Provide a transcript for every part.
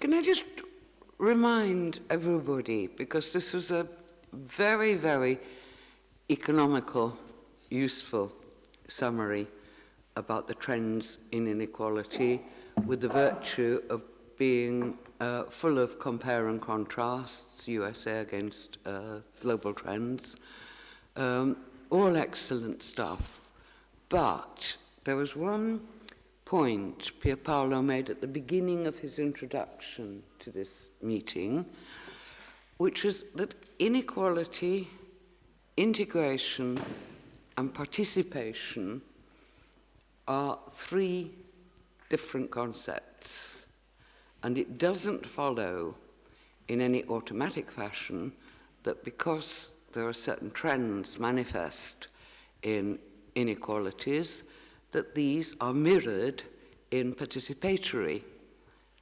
Can I just remind everybody, because this was a very, very economical, useful summary about the trends in inequality, with the virtue of being full of compare and contrasts, USA against global trends, all excellent stuff. But there was one point Pierpaolo made at the beginning of his introduction to this meeting, which is that inequality, integration, and participation are three different concepts, and it doesn't follow in any automatic fashion that because there are certain trends manifest in inequalities, that these are mirrored in participatory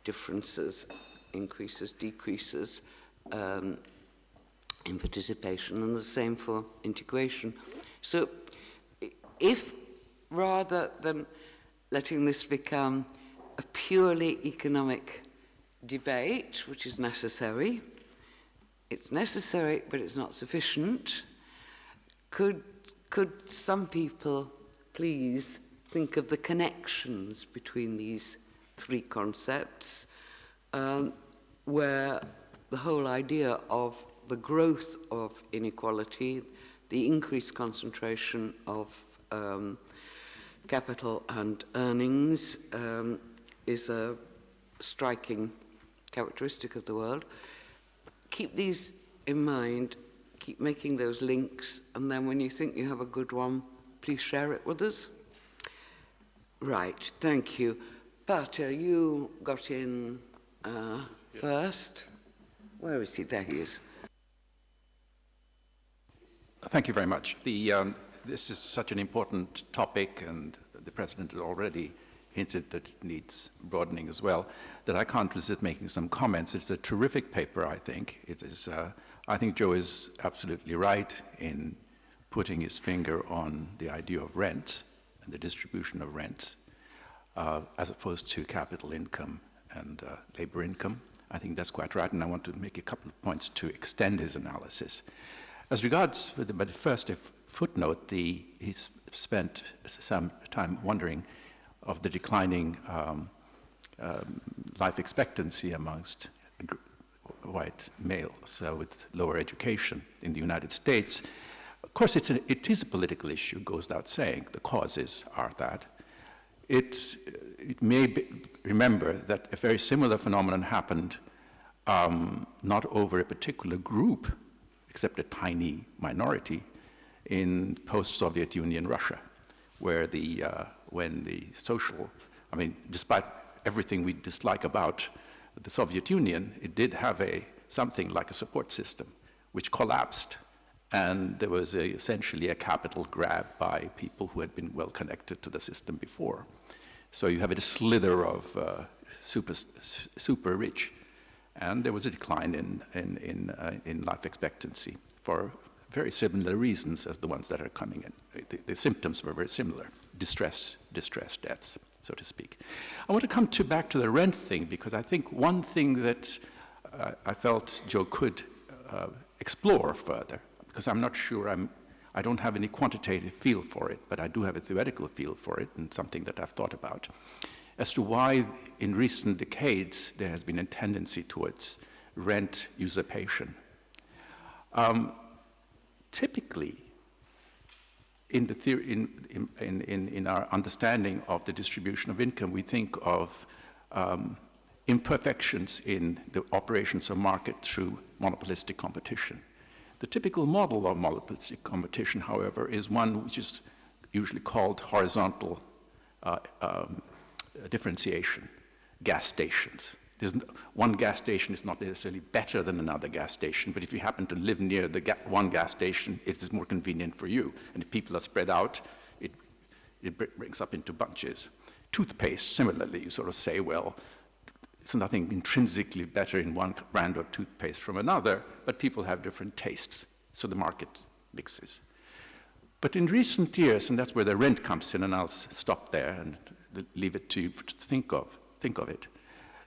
differences, increases, decreases in participation, and the same for integration. So if rather than letting this become a purely economic debate, which is necessary, it's necessary, but it's not sufficient, could some people please think of the connections between these three concepts, where the whole idea of the growth of inequality, the increased concentration of capital and earnings is a striking characteristic of the world. Keep these in mind, keep making those links, and then when you think you have a good one, please share it with us. Right, thank you. Pater, you got in first. Where is he? There he is. Thank you very much. This is such an important topic, and the President had already hinted that it needs broadening as well, that I can't resist making some comments. It's a terrific paper, I think. It is. I think Joe is absolutely right in putting his finger on the idea of rent and the distribution of rent, as opposed to capital income and labor income. I think that's quite right, and I want to make a couple of points to extend his analysis. As regards the first footnote, he spent some time wondering of the declining life expectancy amongst white males with lower education in the United States. Of course, it is a political issue, goes without saying. The causes are that. It may remember that a very similar phenomenon happened not over a particular group, except a tiny minority, in post-Soviet Union Russia, where when the social, despite everything we dislike about the Soviet Union, it did have something like a support system, which collapsed, and there was essentially a capital grab by people who had been well connected to the system before. So you have a slither of super rich, and there was a decline in life expectancy for very similar reasons as the ones that are coming in. The symptoms were very similar, distress deaths, so to speak. I want to come back to the rent thing, because I think one thing that I felt Joe could explore further, because I'm not sure, I don't have any quantitative feel for it, but I do have a theoretical feel for it, and something that I've thought about, as to why in recent decades there has been a tendency towards rent usurpation. Typically, in the theory, in our understanding of the distribution of income, we think of imperfections in the operations of market through monopolistic competition. The typical model of monopolistic competition, however, is one which is usually called horizontal differentiation, gas stations. One gas station is not necessarily better than another gas station, but if you happen to live near the one gas station, it is more convenient for you. And if people are spread out, it breaks up into bunches. Toothpaste, similarly, you sort of say, well, it's nothing intrinsically better in one brand of toothpaste from another, but people have different tastes, so the market mixes. But in recent years, and that's where the rent comes in, and I'll stop there and leave it to you to think of it,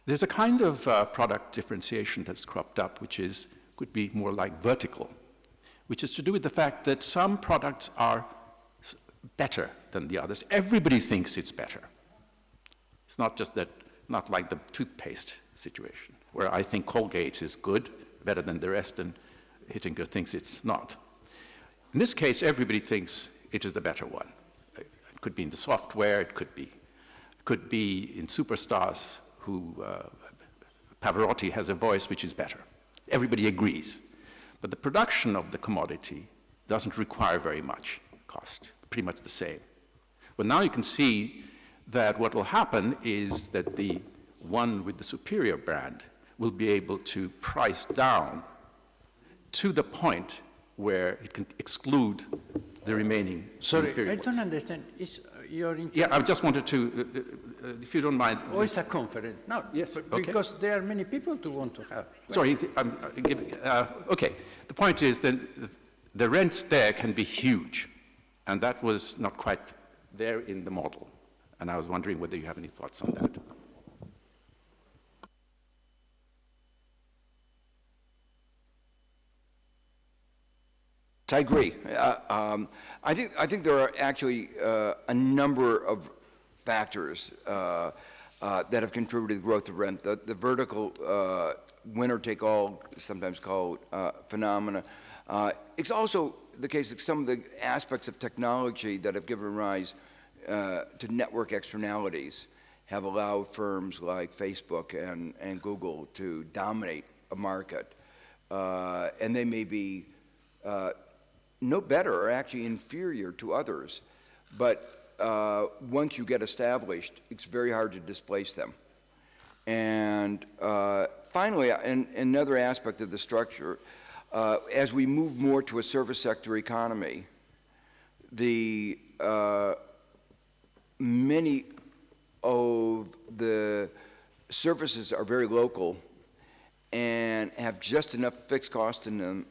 There's a kind of product differentiation that's cropped up, which could be more like vertical, which is to do with the fact that some products are better than the others. Everybody thinks it's better. It's not just that, not like the toothpaste situation, where I think Colgate is good, better than the rest, and Hittinger thinks it's not. In this case, everybody thinks it is the better one. It could be in the software, it could be in superstars who Pavarotti has a voice which is better. Everybody agrees. But the production of the commodity doesn't require very much cost, it's pretty much the same. Well, now you can see that what will happen is that the one with the superior brand will be able to price down to the point where it can exclude the remaining inferior ones. I don't understand. Yeah, I just wanted to, if you don't mind. Oh, it's a conference. No, yes, because there are many people to want to have. Sorry, I'm giving, okay. The point is that the rents there can be huge, and that was not quite there in the model. And I was wondering whether you have any thoughts on that. I agree. I think there are actually a number of factors that have contributed to the growth of rent. The vertical winner-take-all, sometimes called phenomena. It's also the case that some of the aspects of technology that have given rise to network externalities have allowed firms like Facebook and Google to dominate a market. And they may be no better or actually inferior to others, but once you get established, it's very hard to displace them. And finally, another aspect of the structure, as we move more to a service sector economy, the many of the services are very local and have just enough fixed cost in them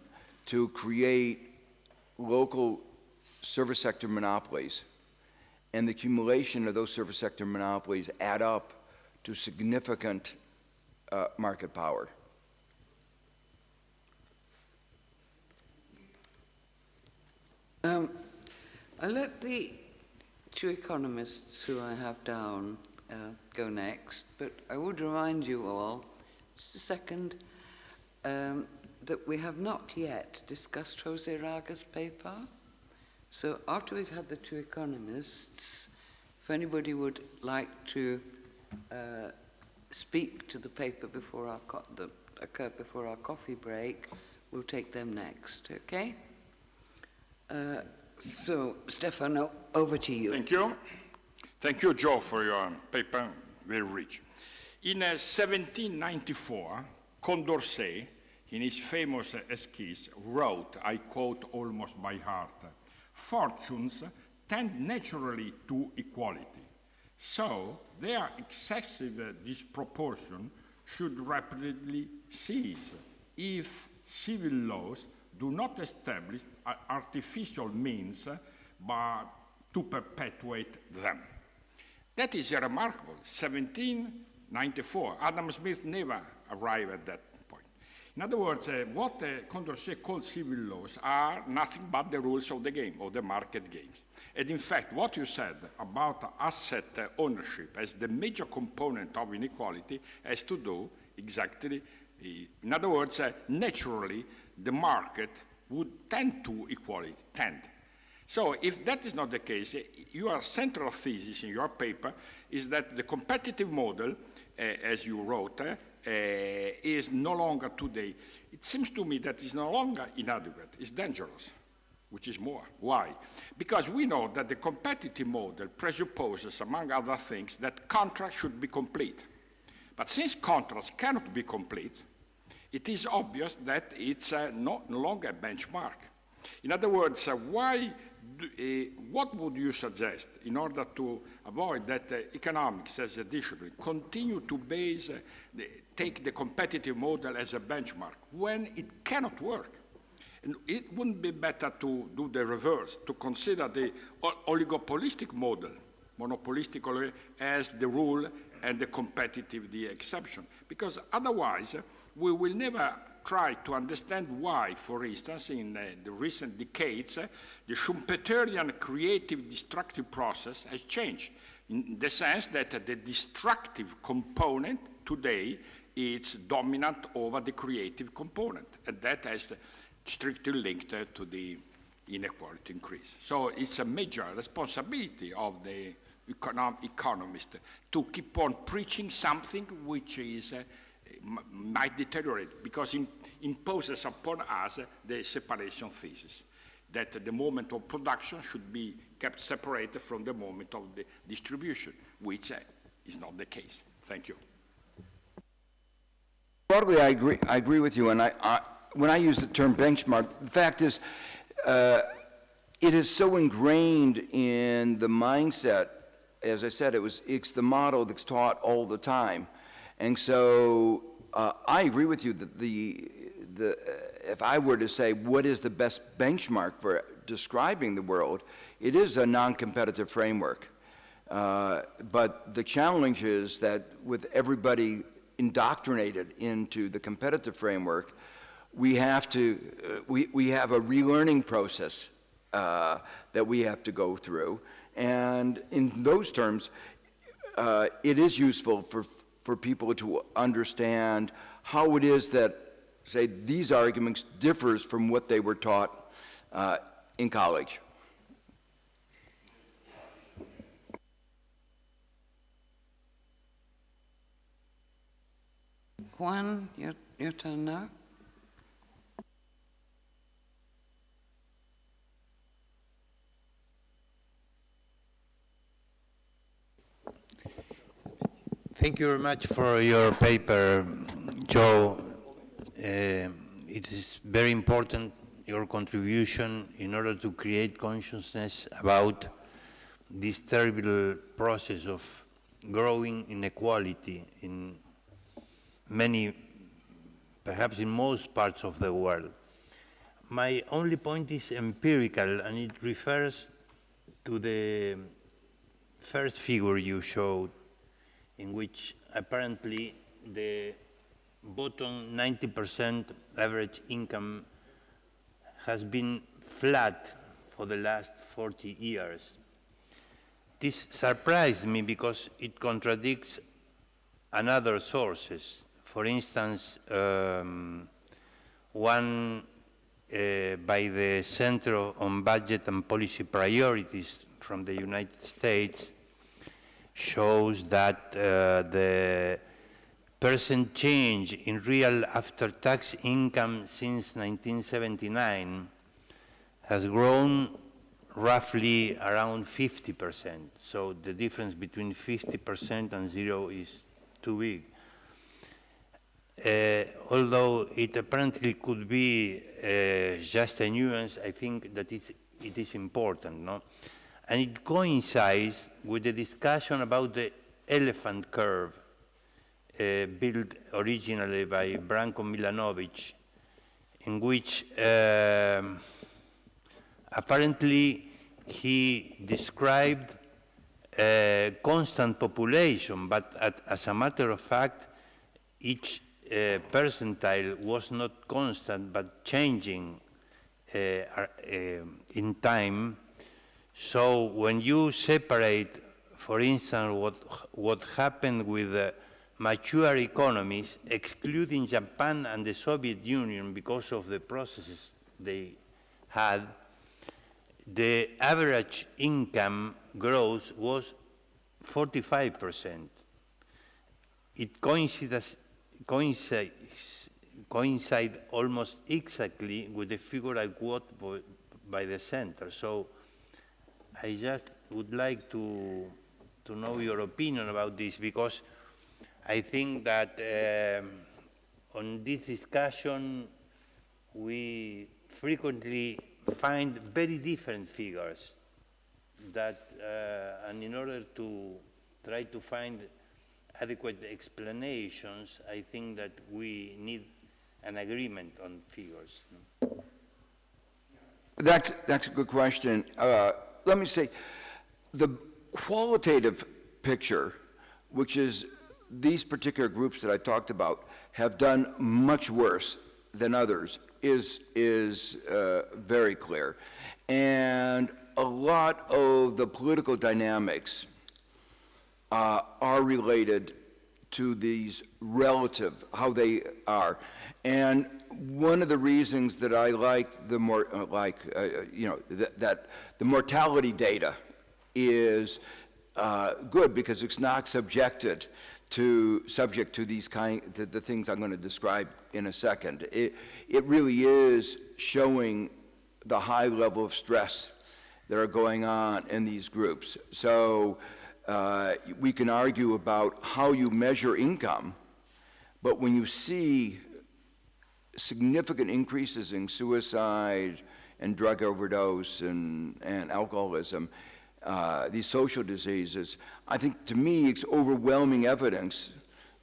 to create local service sector monopolies. And the accumulation of those service sector monopolies add up to significant market power. I'll let the two economists who I have down go next, but I would remind you all, just a second, that we have not yet discussed Jose Raga's paper. So after we've had the two economists, if anybody would like to speak to the paper before our coffee break, we'll take them next, okay? So, Stefano, over to you. Thank you. Thank you, Joe, for your paper, very rich. In 1794, Condorcet, in his famous esquisse, wrote, I quote almost by heart, "Fortunes tend naturally to equality, so their excessive disproportion should rapidly cease if civil laws do not establish artificial means to perpetuate them." That is remarkable. 1794. Adam Smith never arrived at that point. In other words, what Condorcet called civil laws are nothing but the rules of the game, of the market games. And in fact, what you said about asset ownership as the major component of inequality has to do exactly, in other words, naturally, the market would tend to equality, So if that is not the case, your central thesis in your paper is that the competitive model, as you wrote, is no longer today. It seems to me that it's no longer inadequate, it's dangerous, which is more. Why? Because we know that the competitive model presupposes, among other things, that contracts should be complete. But since contracts cannot be complete, it is obvious that it's no longer a benchmark. In other words, what would you suggest in order to avoid that economics as a discipline continue to take the competitive model as a benchmark when it cannot work? And it wouldn't be better to do the reverse, to consider the oligopolistic model, monopolistic as the rule and the competitive the exception. Because otherwise, we will never try to understand why, for instance, in the recent decades, the Schumpeterian creative destructive process has changed, in the sense that the destructive component today is dominant over the creative component, and that has strictly linked to the inequality increase. So it's a major responsibility of the economist to keep on preaching something which is might deteriorate, because it imposes upon us the separation thesis, that the moment of production should be kept separated from the moment of the distribution, which is not the case. Thank you. Broadly, I agree with you, and when I use the term benchmark, the fact is, it is so ingrained in the mindset. As I said, it's the model that's taught all the time, and so I agree with you that if I were to say what is the best benchmark for describing the world, it is a non-competitive framework. But the challenge is that with everybody indoctrinated into the competitive framework, we have we have a relearning process that we have to go through. And in those terms, it is useful for people to understand how it is that, say, these arguments differs from what they were taught in college. Juan, your turn now. Thank you very much for your paper, Joe. It is very important, your contribution, in order to create consciousness about this terrible process of growing inequality in many, perhaps in most parts of the world. My only point is empirical, and it refers to the first figure you showed, in which apparently the bottom 90% average income has been flat for the last 40 years. This surprised me because it contradicts another sources. For instance, one by the Center on Budget and Policy Priorities from the United States shows that the percent change in real after-tax income since 1979 has grown roughly around 50%. So the difference between 50% and zero is too big. Although it apparently could be just a nuance, I think that it is important, no? And it coincides with the discussion about the elephant curve built originally by Branko Milanovic, in which apparently he described a constant population, but as a matter of fact, each percentile was not constant, but changing in time. So when you separate, for instance, what happened with mature economies, excluding Japan and the Soviet Union because of the processes they had, the average income growth was 45%. It coincides almost exactly with the figure I quote by the center. So I just would like to know your opinion about this, because I think that on this discussion we frequently find very different figures that, and in order to try to find adequate explanations, I think that we need an agreement on figures. That's a good question. Let me say, the qualitative picture which is these particular groups that I talked about have done much worse than others, is very clear. And a lot of the political dynamics are related to these relative, how they are. And one of the reasons that I like the more, that the mortality data is good because it's not subject to these to the things I'm going to describe in a second. It really is showing the high level of stress that are going on in these groups. So we can argue about how you measure income, but when you see significant increases in suicide and drug overdose and alcoholism, these social diseases, I think to me it's overwhelming evidence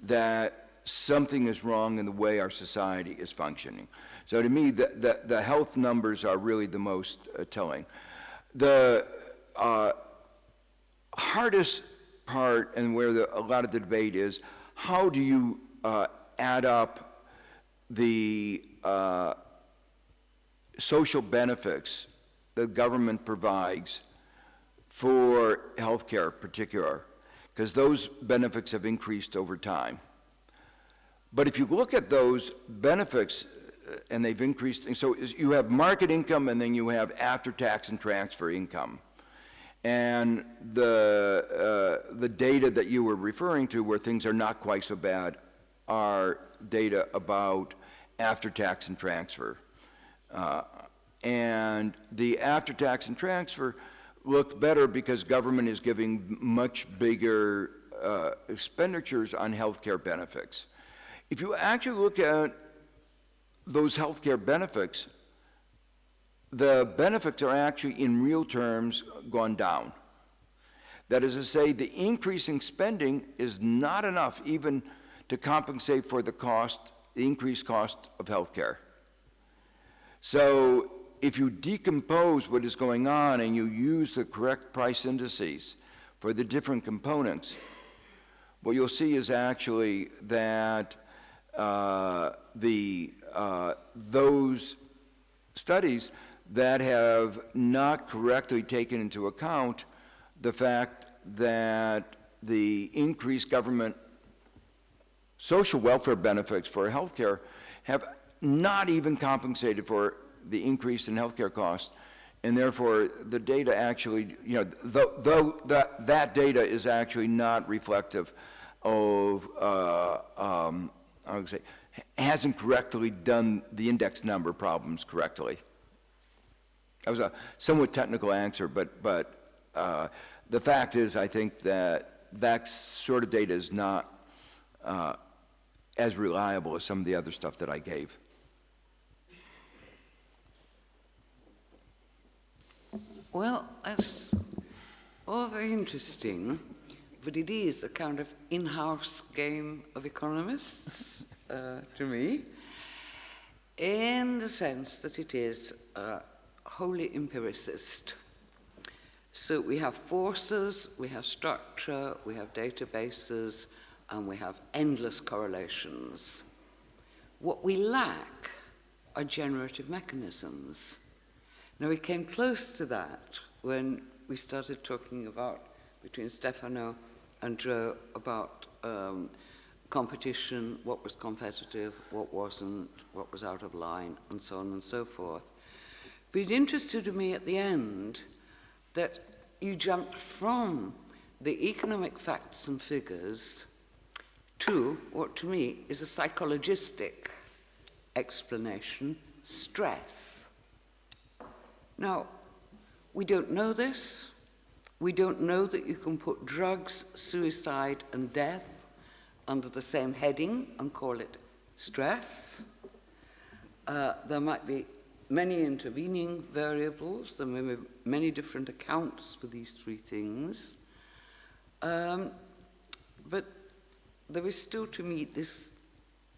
that something is wrong in the way our society is functioning. So to me, the health numbers are really the most telling. The hardest part, and where a lot of the debate is, how do you add up the social benefits the government provides for healthcare in particular, because those benefits have increased over time. But if you look at those benefits, and they've increased, and so you have market income and then you have after-tax and transfer income. And the data that you were referring to where things are not quite so bad are data about after-tax and transfer. And the after-tax and transfer look better because government is giving much bigger expenditures on healthcare benefits. If you actually look at those healthcare benefits, the benefits are actually in real terms gone down. That is to say, the increasing spending is not enough even to compensate for the increased cost of healthcare. So if you decompose what is going on and you use the correct price indices for the different components, what you'll see is actually that those studies that have not correctly taken into account the fact that the increased government social welfare benefits for healthcare have not even compensated for the increase in healthcare costs, and therefore the data actually, though that data is actually not reflective of, I would say, hasn't correctly done the index number problems correctly. That was a somewhat technical answer, but the fact is, I think that sort of data is not as reliable as some of the other stuff that I gave. Well, that's all very interesting, but it is a kind of in-house game of economists to me, in the sense that it is wholly empiricist. So we have forces, we have structure, we have databases, and we have endless correlations. What we lack are generative mechanisms. Now, we came close to that when we started talking about, between Stefano and Joe, about competition, what was competitive, what wasn't, what was out of line, and so on and so forth. But it interested me at the end that you jumped from the economic facts and figures to what to me is a psychologistic explanation, stress. Now, we don't know this. We don't know that you can put drugs, suicide, and death under the same heading and call it stress. There might be many intervening variables. There may be many different accounts for these three things. But there is still, to me, this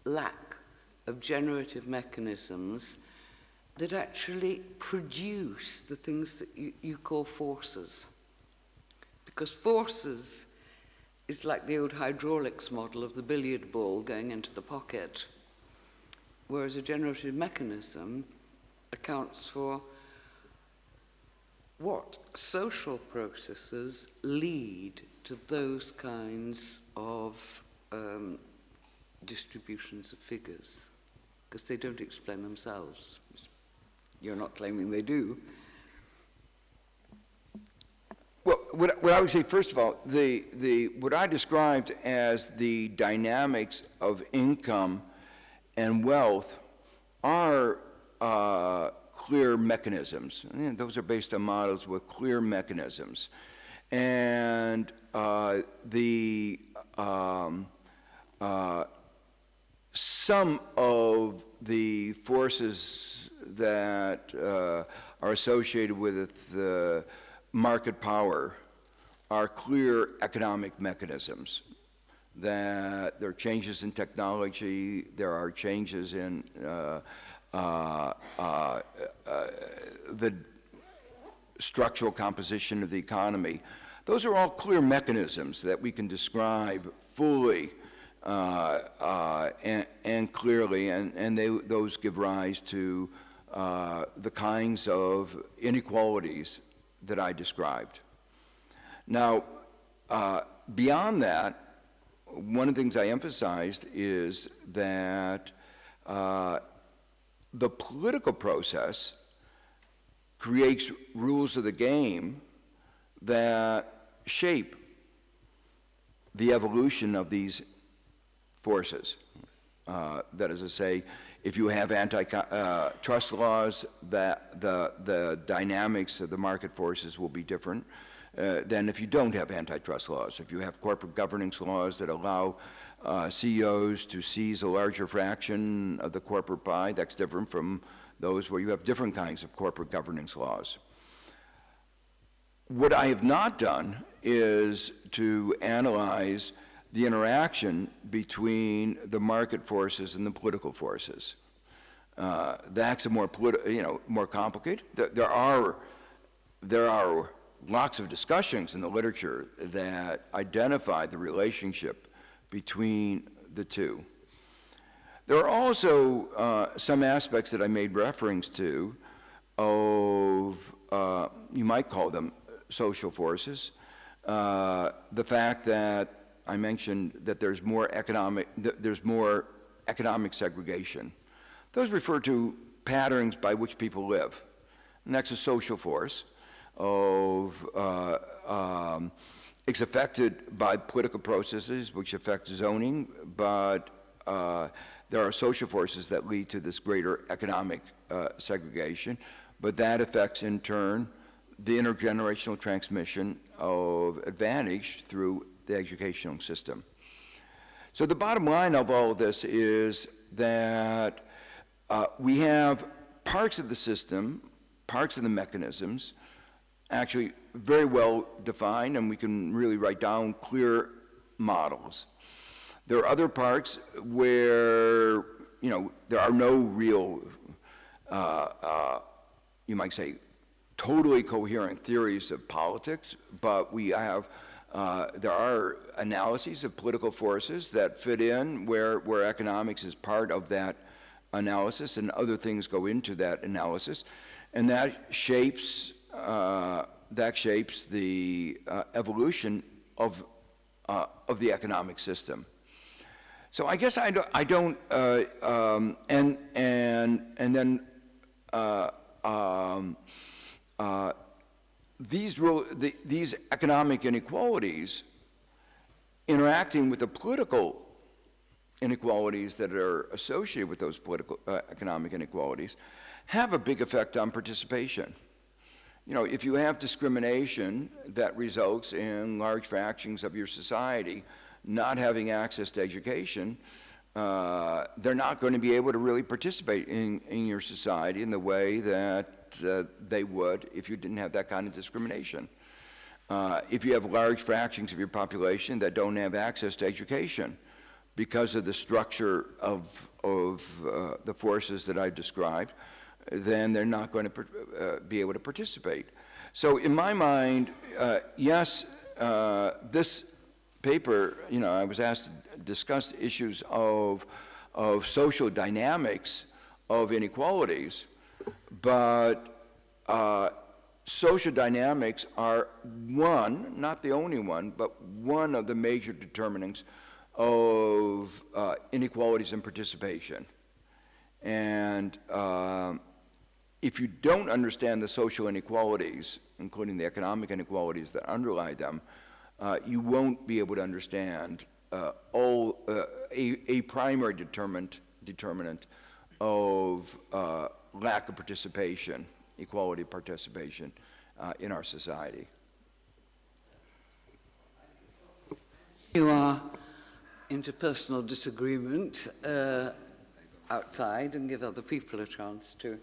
lack of generative mechanisms that actually produce the things that you call forces. Because forces is like the old hydraulics model of the billiard ball going into the pocket, whereas a generative mechanism accounts for what social processes lead to those kinds of distributions of figures, because they don't explain themselves. You're not claiming they do. Well, what I would say, first of all, what I described as the dynamics of income and wealth are clear mechanisms. And those are based on models with clear mechanisms. And some of the forces that are associated with the market power are clear economic mechanisms. That there are changes in technology, there are changes in the structural composition of the economy. Those are all clear mechanisms that we can describe fully and clearly, and those give rise to the kinds of inequalities that I described. Now, beyond that, one of the things I emphasized is that the political process creates rules of the game that shape the evolution of these forces. That is to say, if you have antitrust laws, that the dynamics of the market forces will be different than if you don't have antitrust laws. If you have corporate governance laws that allow CEOs to seize a larger fraction of the corporate pie, that's different from those where you have different kinds of corporate governance laws. What I have not done is to analyze the interaction between the market forces and the political forces. That's a more more complicated. There are lots of discussions in the literature that identify the relationship between the two. There are also some aspects that I made reference to of, you might call them social forces. The fact that I mentioned that there's more economic segregation. Those refer to patterns by which people live. And that's a social force of, it's affected by political processes which affect zoning, but there are social forces that lead to this greater economic segregation, but that affects in turn the intergenerational transmission of advantage through the educational system. So the bottom line of all of this is that we have parts of the system, parts of the mechanisms, actually very well defined, and we can really write down clear models. There are other parts where, there are no real, you might say, totally coherent theories of politics, but we have, there are analyses of political forces that fit in where economics is part of that analysis and other things go into that analysis, and that shapes the evolution of the economic system. So I guess I don't and then these economic inequalities interacting with the political inequalities that are associated with those political economic inequalities have a big effect on participation. If you have discrimination that results in large fractions of your society not having access to education, they're not going to be able to really participate in your society in the way that they would if you didn't have that kind of discrimination. If you have large fractions of your population that don't have access to education because of the structure of the forces that I described, then they're not going to be able to participate. So in my mind, yes, this paper, you know, I was asked to discuss issues of social dynamics of inequalities, but social dynamics are one, not the only one, but one of the major determinants of inequalities in participation. And if you don't understand the social inequalities, including the economic inequalities that underlie them, you won't be able to understand a primary determinant of lack of participation, equality of participation in our society. You are interpersonal disagreement outside and give other people a chance to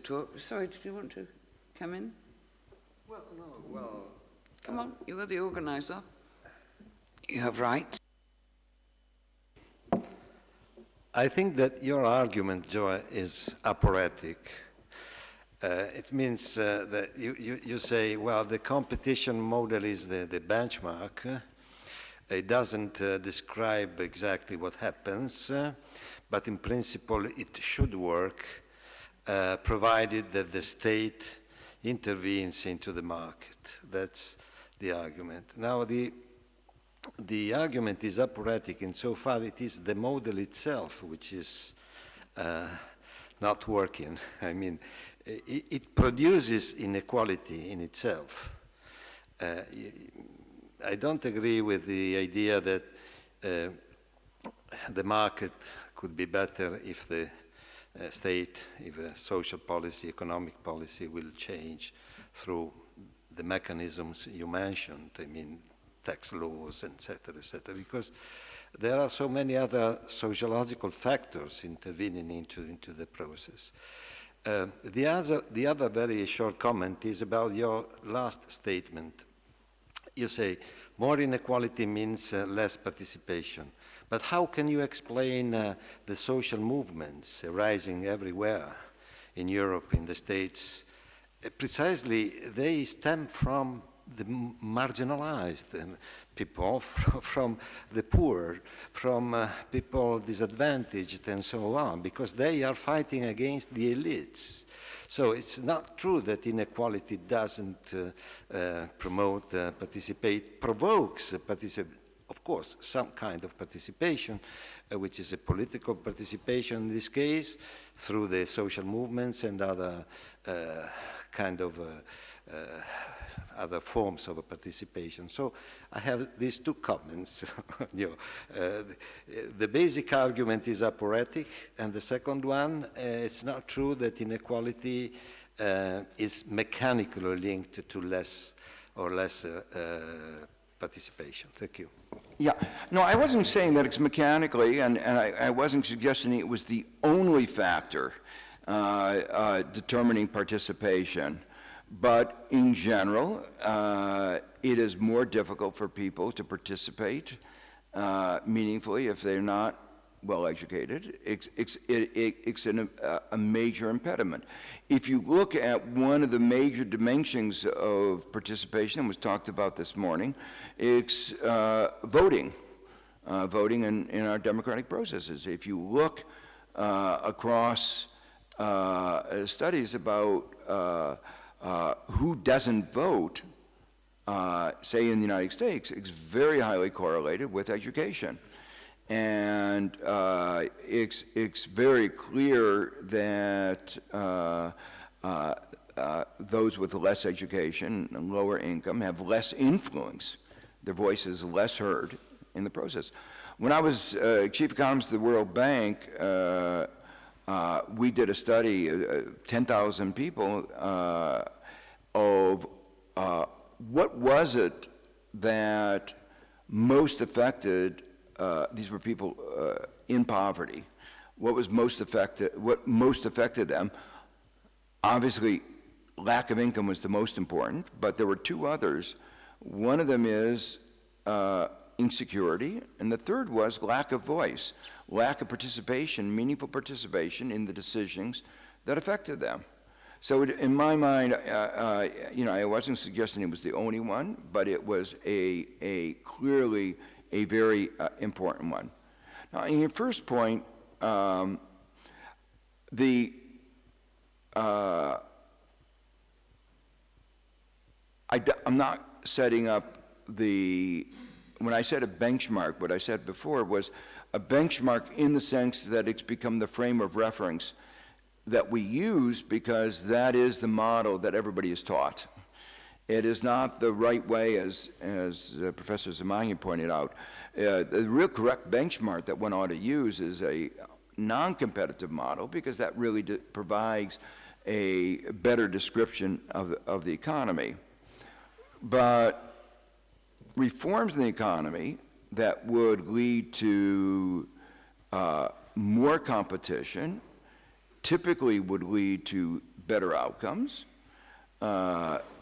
talk. Sorry, did you want to come in? Well, no, well... Come on, you are the organizer. You have rights. I think that your argument, Joe, is aporetic. It means that you say, well, the competition model is the benchmark. It doesn't describe exactly what happens, but in principle it should work, provided that the state intervenes into the market. That's the argument. Now, the argument is aporetic insofar it is the model itself which is not working. I mean, it produces inequality in itself. I don't agree with the idea that the market could be better if the state, if a social policy, economic policy will change through the mechanisms you mentioned, I mean, tax laws, et cetera, because there are so many other sociological factors intervening into the process. The other very short comment is about your last statement. You say more inequality means less participation. But how can you explain the social movements arising everywhere in Europe, in the States? Precisely, they stem from the marginalized people, from the poor, from people disadvantaged and so on, because they are fighting against the elites. So it's not true that inequality doesn't promote provokes participation. Of course, some kind of participation, which is a political participation in this case, through the social movements and other kind of other forms of participation. So I have these two comments. The basic argument is aporetic, and the second one, it's not true that inequality is mechanically linked to less or less participation. Thank you. Yeah, no, I wasn't saying that it's mechanically, and I wasn't suggesting it was the only factor determining participation. But in general, it is more difficult for people to participate meaningfully if they're not well educated. It's a major impediment. If you look at one of the major dimensions of participation that was talked about this morning, it's voting, voting in our democratic processes. If you look across studies about who doesn't vote, say in the United States, it's very highly correlated with education. And it's very clear that those with less education and lower income have less influence. Their voice is less heard in the process. When I was chief economist of the World Bank, we did a study, 10,000 people, of what was it that most affected, these were people in poverty, what most affected them. Obviously, lack of income was the most important, but there were two others. One of them is insecurity, and the third was lack of voice, lack of participation, meaningful participation in the decisions that affected them. So in my mind, I wasn't suggesting it was the only one, but it was a clearly a very important one. Now, in your first point, I'm not setting up when I said a benchmark, what I said before was a benchmark in the sense that it's become the frame of reference that we use because that is the model that everybody is taught. It is not the right way, as Professor Zamagni pointed out. The real correct benchmark that one ought to use is a non-competitive model because that really provides a better description of the economy. But reforms in the economy that would lead to more competition typically would lead to better outcomes.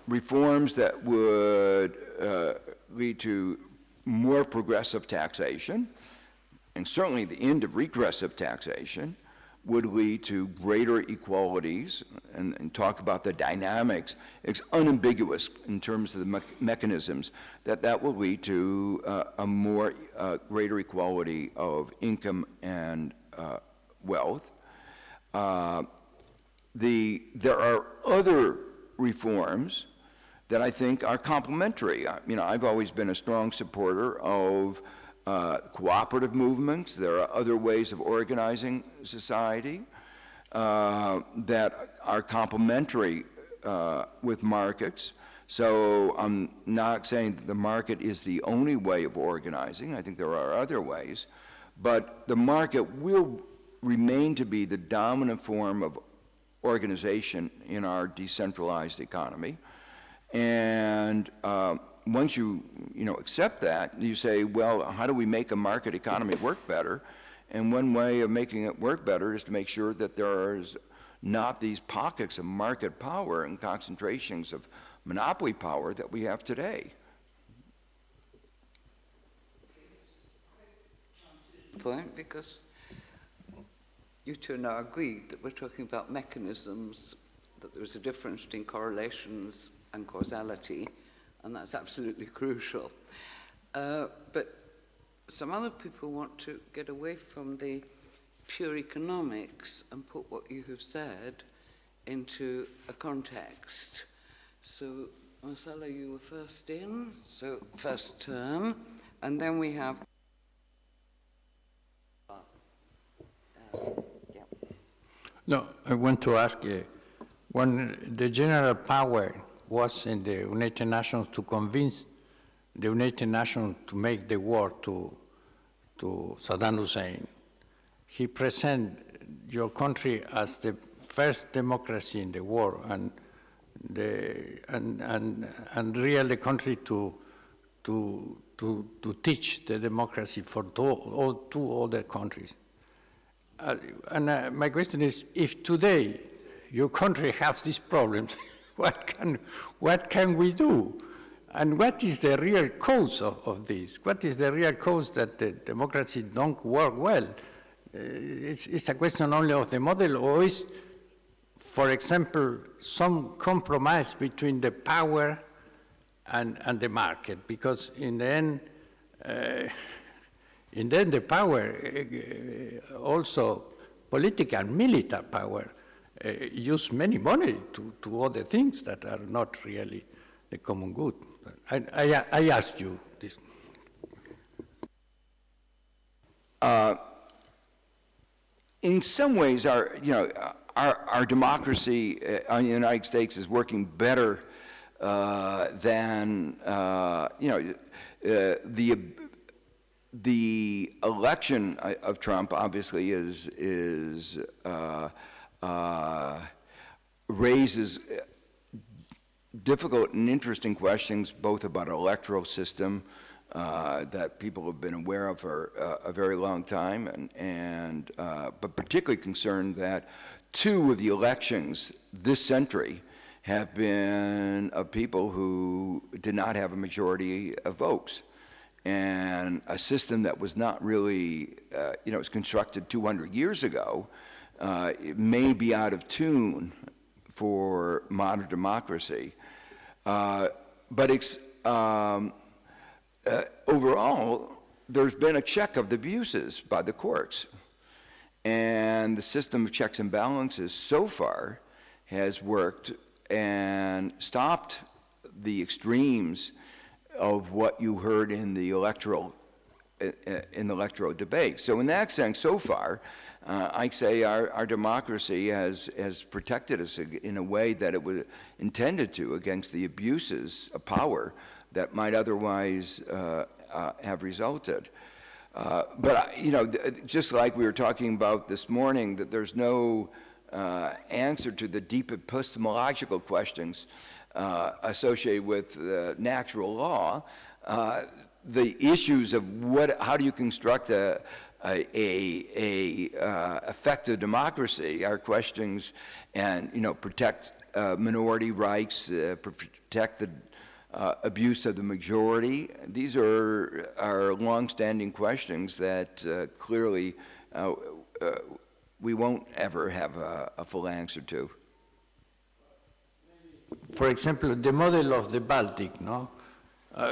Reforms that would lead to more progressive taxation, and certainly the end of regressive taxation, would lead to greater equalities, and talk about the dynamics. It's unambiguous in terms of the mechanisms that will lead to a more greater equality of income and wealth. There are other reforms that I think are complementary. I've always been a strong supporter of cooperative movements. There are other ways of organizing society that are complementary with markets. So I'm not saying that the market is the only way of organizing. I think there are other ways. But the market will remain to be the dominant form of organization in our decentralized economy. And once you accept that, you say, well, how do we make a market economy work better? And one way of making it work better is to make sure that there is not these pockets of market power and concentrations of monopoly power that we have today. Point, because you two now agreed that we're talking about mechanisms, that there's a difference between correlations and causality, and that's absolutely crucial. But some other people want to get away from the pure economics and put what you have said into a context. So, Marcella, you were first in, so first term, and then we have No, I want to ask you, when the general power was in the United Nations to convince the United Nations to make the war to Saddam Hussein, he presented your country as the first democracy in the world and really the country to teach the democracy for two other countries. My question is, if today your country has these problems, what can we do? And what is the real cause of this? What is the real cause that the democracy don't work well? It's a question only of the model, or is, for example, some compromise between the power and the market? Because in the end, the power, also political, military power, use many money to other things that are not really the common good. I asked you this. In some ways, our democracy in the United States is working better than the election of Trump. Obviously, raises difficult and interesting questions, both about an electoral system that people have been aware of for a very long time, but particularly concerned that 2 of the elections this century have been of people who did not have a majority of votes. And a system that was not really, was constructed 200 years ago, it may be out of tune for modern democracy. Overall, there's been a check of the abuses by the courts. And the system of checks and balances so far has worked and stopped the extremes of what you heard in the electoral debate. So in that sense, so far, I say our democracy has protected us in a way that it was intended to against the abuses of power that might otherwise have resulted. But just like we were talking about this morning, that there's no answer to the deep epistemological questions associated with natural law. The issues of how do you construct a effective democracy are questions, and protect minority rights, protect the abuse of the majority. These are long-standing questions that clearly we won't ever have a full answer to. For example, the model of the Baltic, no?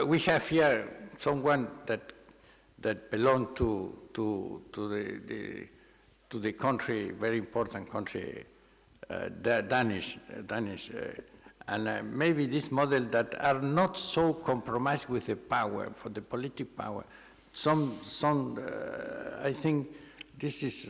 We have here someone that belonged to the country, very important country, Danish, and maybe this model that are not so compromised with the power, for the political power. I think this is,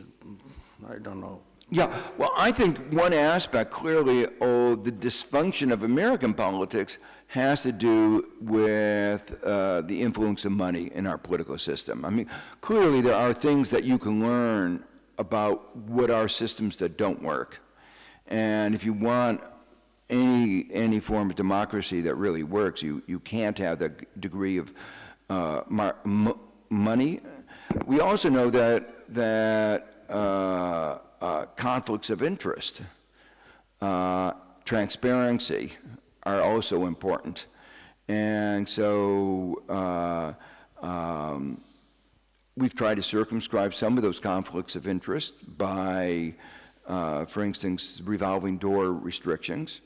I don't know. Yeah, well, I think one aspect clearly of the dysfunction of American politics has to do with the influence of money in our political system. I mean, clearly there are things that you can learn about what are systems that don't work. And if you want any form of democracy that really works, you can't have the degree of money. We also know that conflicts of interest, transparency are also important. And so we've tried to circumscribe some of those conflicts of interest by, for instance, revolving door restrictions.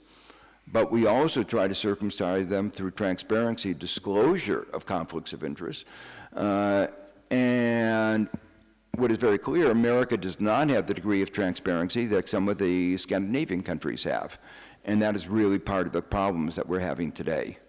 But we also try to circumscribe them through transparency, disclosure of conflicts of interest. And what is very clear, America does not have the degree of transparency that some of the Scandinavian countries have. And that is really part of the problems that we're having today.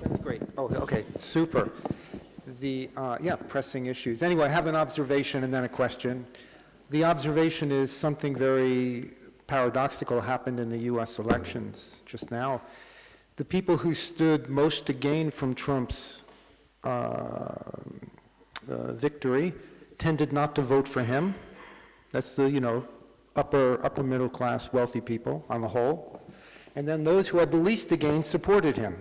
That's great. Oh, okay, super. Yeah, pressing issues. Anyway, I have an observation and then a question. The observation is something very paradoxical happened in the U.S. elections just now. The people who stood most to gain from Trump's victory tended not to vote for him. That's the, upper middle class wealthy people on the whole. And then those who had the least to gain supported him.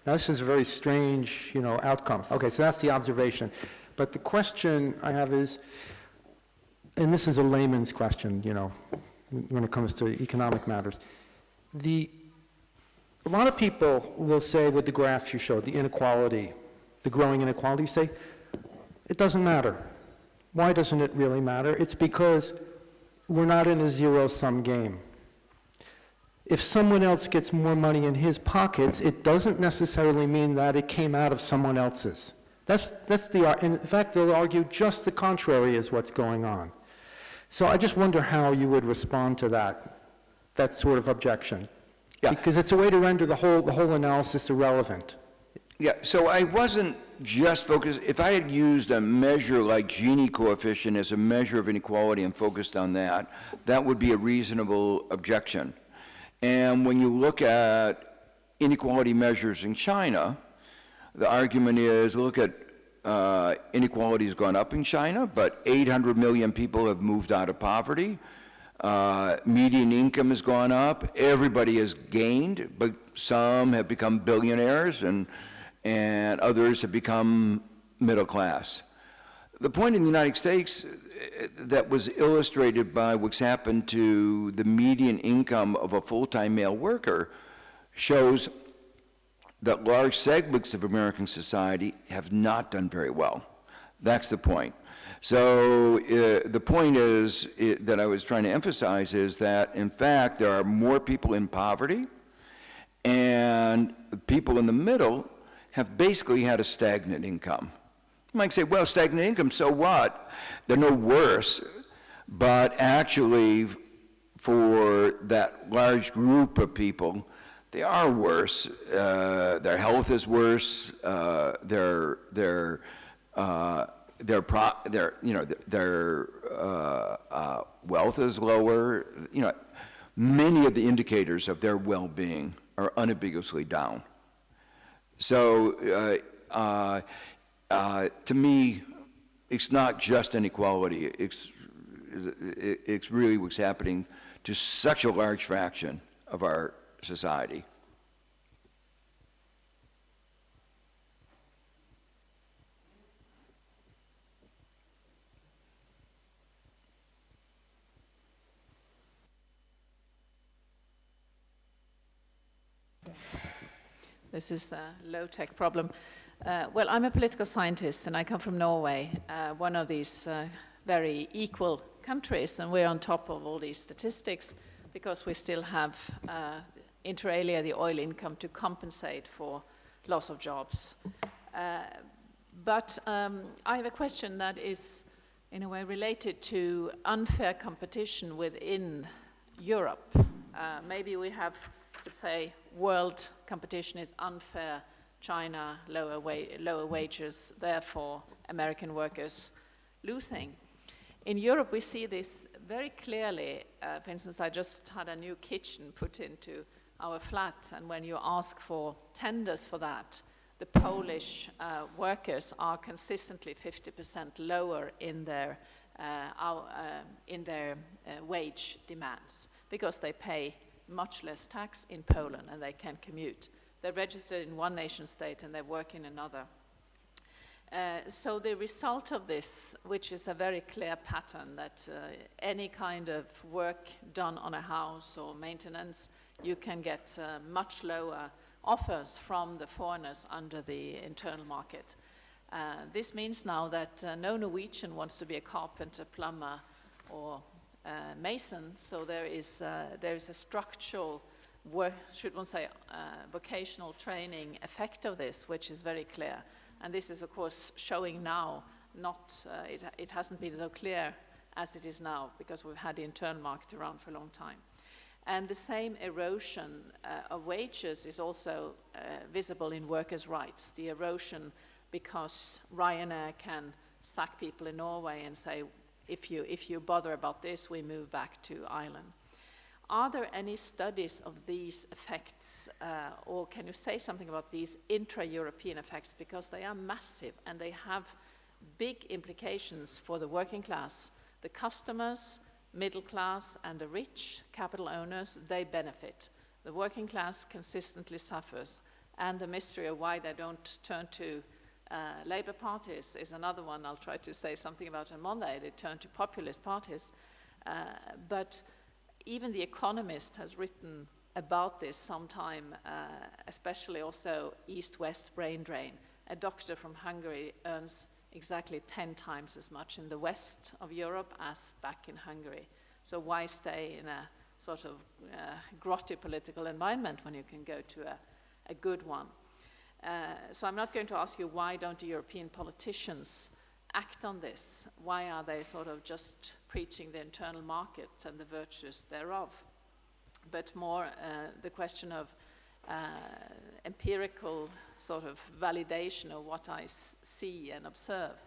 Now, this is a very strange, outcome. Okay, so that's the observation. But the question I have is, and this is a layman's question, when it comes to economic matters. A lot of people will say with the graph you showed, the inequality, the growing inequality, you say, it doesn't matter. Why doesn't it really matter? It's because we're not in a zero-sum game. If someone else gets more money in his pockets, it doesn't necessarily mean that it came out of someone else's. In fact, they'll argue just the contrary is what's going on. So I just wonder how you would respond to that sort of objection. Yeah. Because it's a way to render the whole analysis irrelevant. Yeah, so I wasn't just focused, if I had used a measure like Gini coefficient as a measure of inequality and focused on that, that would be a reasonable objection. And when you look at inequality measures in China, the argument is, look at inequality has gone up in China, but 800 million people have moved out of poverty. Median income has gone up. Everybody has gained, but some have become billionaires and others have become middle class. The point in the United States that was illustrated by what's happened to the median income of a full-time male worker shows that large segments of American society have not done very well. That's the point. So the point is that I was trying to emphasize is that, in fact, there are more people in poverty, and people in the middle have basically had a stagnant income. You might say, well, stagnant income, so what? They're no worse, but actually for that large group of people, they are worse. Their health is worse. Their wealth is lower. You know, many of the indicators of their well-being are unambiguously down. So to me, it's not just inequality. It's really what's happening to such a large fraction of our society. This is a low-tech problem. Well, I'm a political scientist, and I come from Norway, one of these very equal countries, and we're on top of all these statistics because we still have, inter alia, the oil income to compensate for loss of jobs. But I have a question that is, in a way, related to unfair competition within Europe. Maybe we have, let's say, world competition is unfair, China, lower wages, therefore American workers losing. In Europe, we see this very clearly. For instance, I just had a new kitchen put into our flat, and when you ask for tenders for that, the Polish workers are consistently 50% lower in their wage demands because they pay much less tax in Poland and they can commute. They're registered in one nation state and they work in another. So the result of this, which is a very clear pattern, that any kind of work done on a house or maintenance, you can get much lower offers from the foreigners under the internal market. This means now that no Norwegian wants to be a carpenter, plumber, or mason, so there is a structural, should one say, vocational training effect of this, which is very clear. And this is, of course, showing now, it hasn't been so clear as it is now, because we've had the internal market around for a long time. And the same erosion of wages is also visible in workers' rights. The erosion because Ryanair can sack people in Norway and say, if you bother about this, we move back to Ireland. Are there any studies of these effects, or can you say something about these intra-European effects? Because they are massive and they have big implications for the working class. The customers, middle class, and the rich capital owners, they benefit. The working class consistently suffers. And the mystery of why they don't turn to Labour parties is another one I'll try to say something about on Monday. They turn to populist parties. But even The Economist has written about this sometime, especially also East-West brain drain. A doctor from Hungary earns exactly 10 times as much in the west of Europe as back in Hungary. So why stay in a sort of grotty political environment when you can go to a good one? So I'm not going to ask you why don't the European politicians act on this? Why are they sort of just preaching the internal market and the virtues thereof? But more the question of empirical sort of validation of what I see and observe.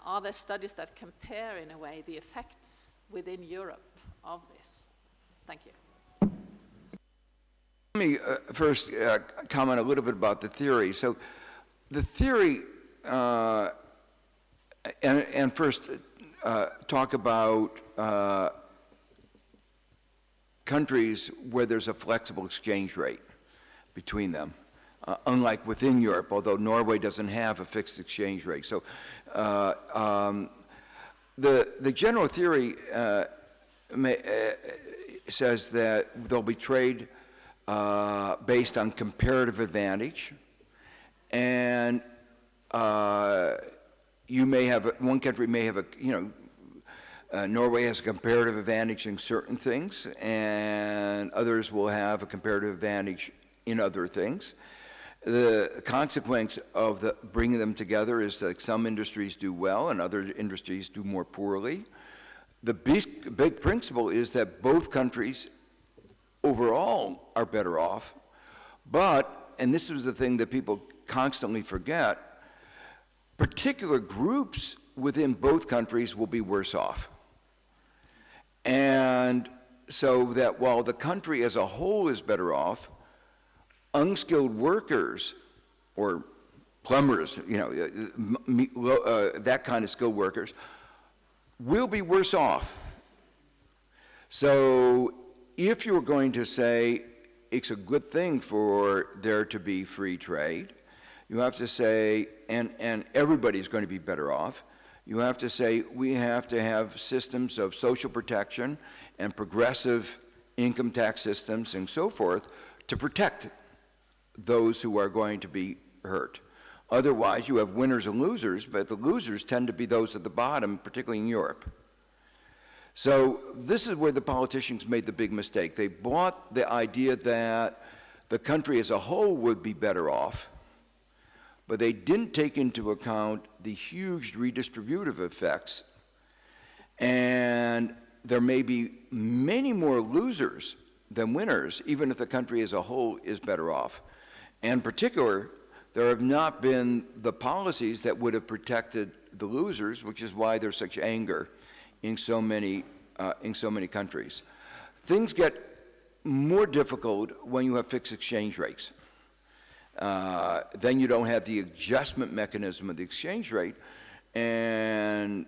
Are there studies that compare, in a way, the effects within Europe of this? Thank you. Let me first comment a little bit about the theory. So the theory, and first talk about countries where there's a flexible exchange rate between them. unlike within Europe, although Norway doesn't have a fixed exchange rate. So the general theory says that there'll be trade based on comparative advantage, and you may have, one country may have Norway has a comparative advantage in certain things, and others will have a comparative advantage in other things. The consequence of bringing them together is that some industries do well and other industries do more poorly. The big principle is that both countries overall are better off, but, and this is the thing that people constantly forget, particular groups within both countries will be worse off. And so that while the country as a whole is better off, unskilled workers or plumbers, that kind of skilled workers, will be worse off. So if you're going to say it's a good thing for there to be free trade, you have to say, and everybody's going to be better off, you have to say we have to have systems of social protection and progressive income tax systems and so forth to protect those who are going to be hurt. Otherwise, you have winners and losers, but the losers tend to be those at the bottom, particularly in Europe. So this is where the politicians made the big mistake. They bought the idea that the country as a whole would be better off, but they didn't take into account the huge redistributive effects. And there may be many more losers than winners, even if the country as a whole is better off. And in particular, there have not been the policies that would have protected the losers, which is why there's such anger in so many countries. Things get more difficult when you have fixed exchange rates. Then you don't have the adjustment mechanism of the exchange rate, and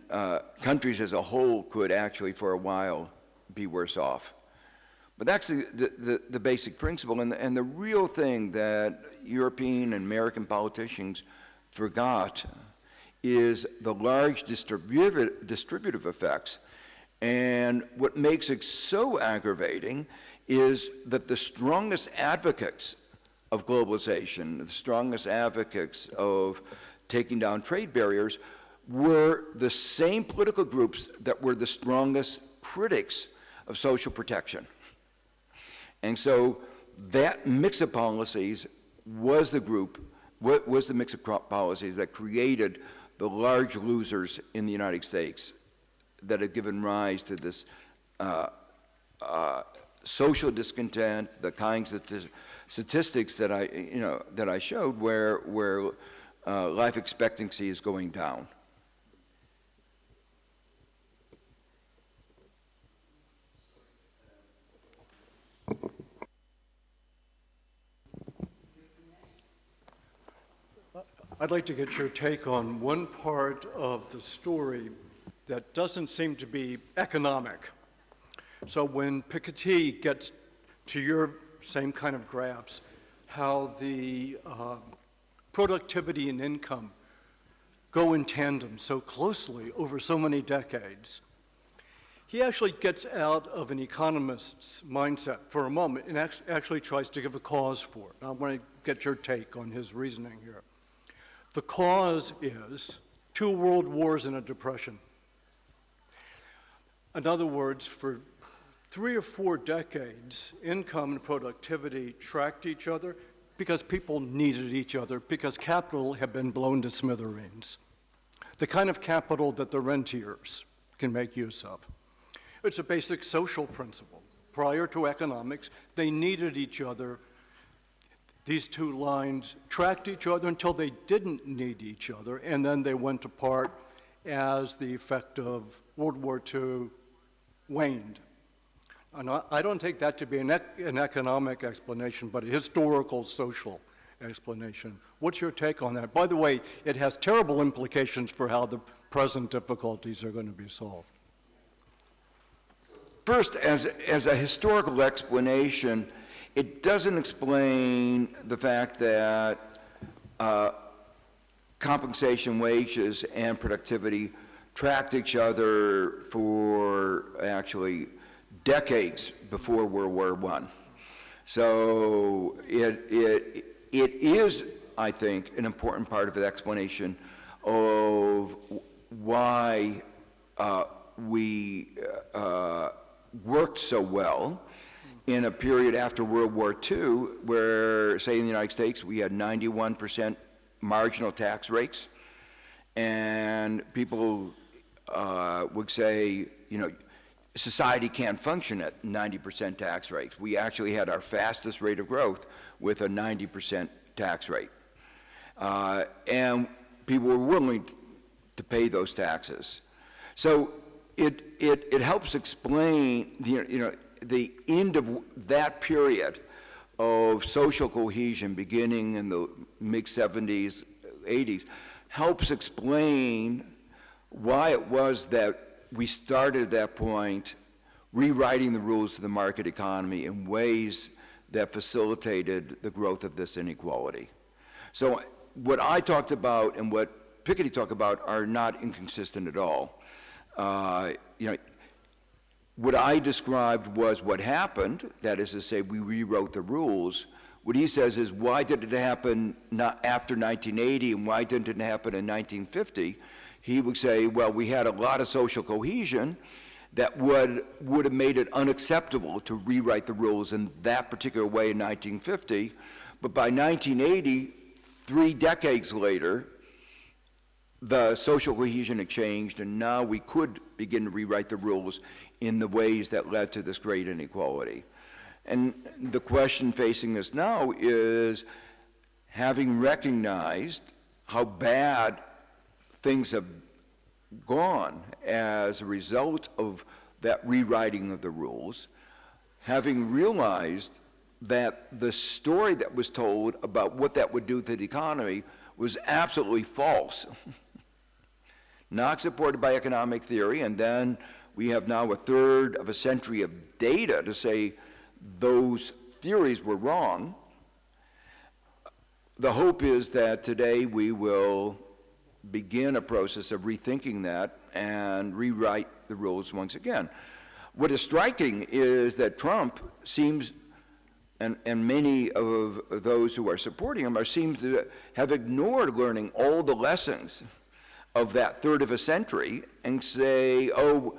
countries as a whole could actually, for a while, be worse off. But that's the basic principle, and the real thing that European and American politicians forgot is the large distributive effects. And what makes it so aggravating is that the strongest advocates of globalization, the strongest advocates of taking down trade barriers, were the same political groups that were the strongest critics of social protection. And so that mix of policies was the mix of policies that created the large losers in the United States that have given rise to this social discontent, the kinds of statistics that I showed, where life expectancy is going down. I'd like to get your take on one part of the story that doesn't seem to be economic. So when Piketty gets to your same kind of graphs, how the productivity and income go in tandem so closely over so many decades, he actually gets out of an economist's mindset for a moment and actually tries to give a cause for it. I want to get your take on his reasoning here. The cause is 2 world wars and a depression. In other words, for 3 or 4 decades, income and productivity tracked each other because people needed each other, because capital had been blown to smithereens. The kind of capital that the rentiers can make use of. It's a basic social principle. Prior to economics, they needed each other. These 2 lines tracked each other until they didn't need each other, and then they went apart as the effect of World War II waned. And I don't take that to be an economic explanation, but a historical, social explanation. What's your take on that? By the way, it has terrible implications for how the present difficulties are going to be solved. First, as a historical explanation, It doesn't explain the fact that compensation, wages, and productivity tracked each other for actually decades before World War I. So it is, I think, an important part of the explanation of why we worked so well in a period after World War II, where, say, in the United States, we had 91% marginal tax rates, and people would say, you know, society can't function at 90% tax rates. We actually had our fastest rate of growth with a 90% tax rate. And people were willing to pay those taxes. So it helps explain, the end of that period of social cohesion beginning in the mid-70s, 80s, helps explain why it was that we started at that point rewriting the rules of the market economy in ways that facilitated the growth of this inequality. So what I talked about and what Piketty talked about are not inconsistent at all. What I described was what happened, that is to say, we rewrote the rules. What he says is, why did it happen not after 1980 and why didn't it happen in 1950? He would say, well, we had a lot of social cohesion that would have made it unacceptable to rewrite the rules in that particular way in 1950. But by 1980, 3 decades later, the social cohesion had changed, and now we could begin to rewrite the rules in the ways that led to this great inequality. And the question facing us now is, having recognized how bad things have gone as a result of that rewriting of the rules, having realized that the story that was told about what that would do to the economy was absolutely false, not supported by economic theory, and then we have now 1/3 of a century of data to say those theories were wrong. The hope is that today we will begin a process of rethinking that and rewrite the rules once again. What is striking is that Trump seems, and many of those who are supporting him seem to have ignored learning all the lessons of that 1/3 of a century and say, oh,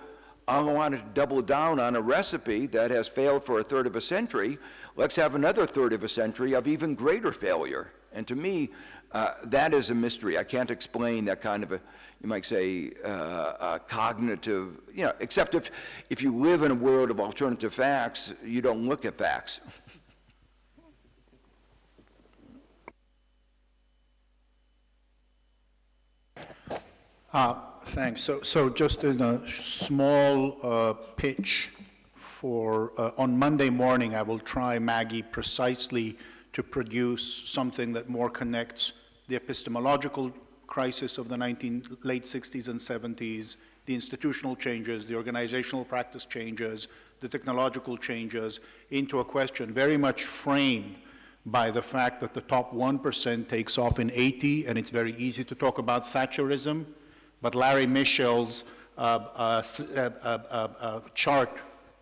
I want to double down on a recipe that has failed for 1/3 of a century. Let's have another 1/3 of a century of even greater failure. And to me, that is a mystery. I can't explain that kind of a, you might say, cognitive, except if you live in a world of alternative facts, you don't look at facts. Thanks. So just in a small pitch for, on Monday morning, I will try, Maggie, precisely to produce something that more connects the epistemological crisis of the late 60s and 70s, the institutional changes, the organizational practice changes, the technological changes, into a question very much framed by the fact that the top 1% takes off in 80, and it's very easy to talk about Thatcherism, but Larry Michel's chart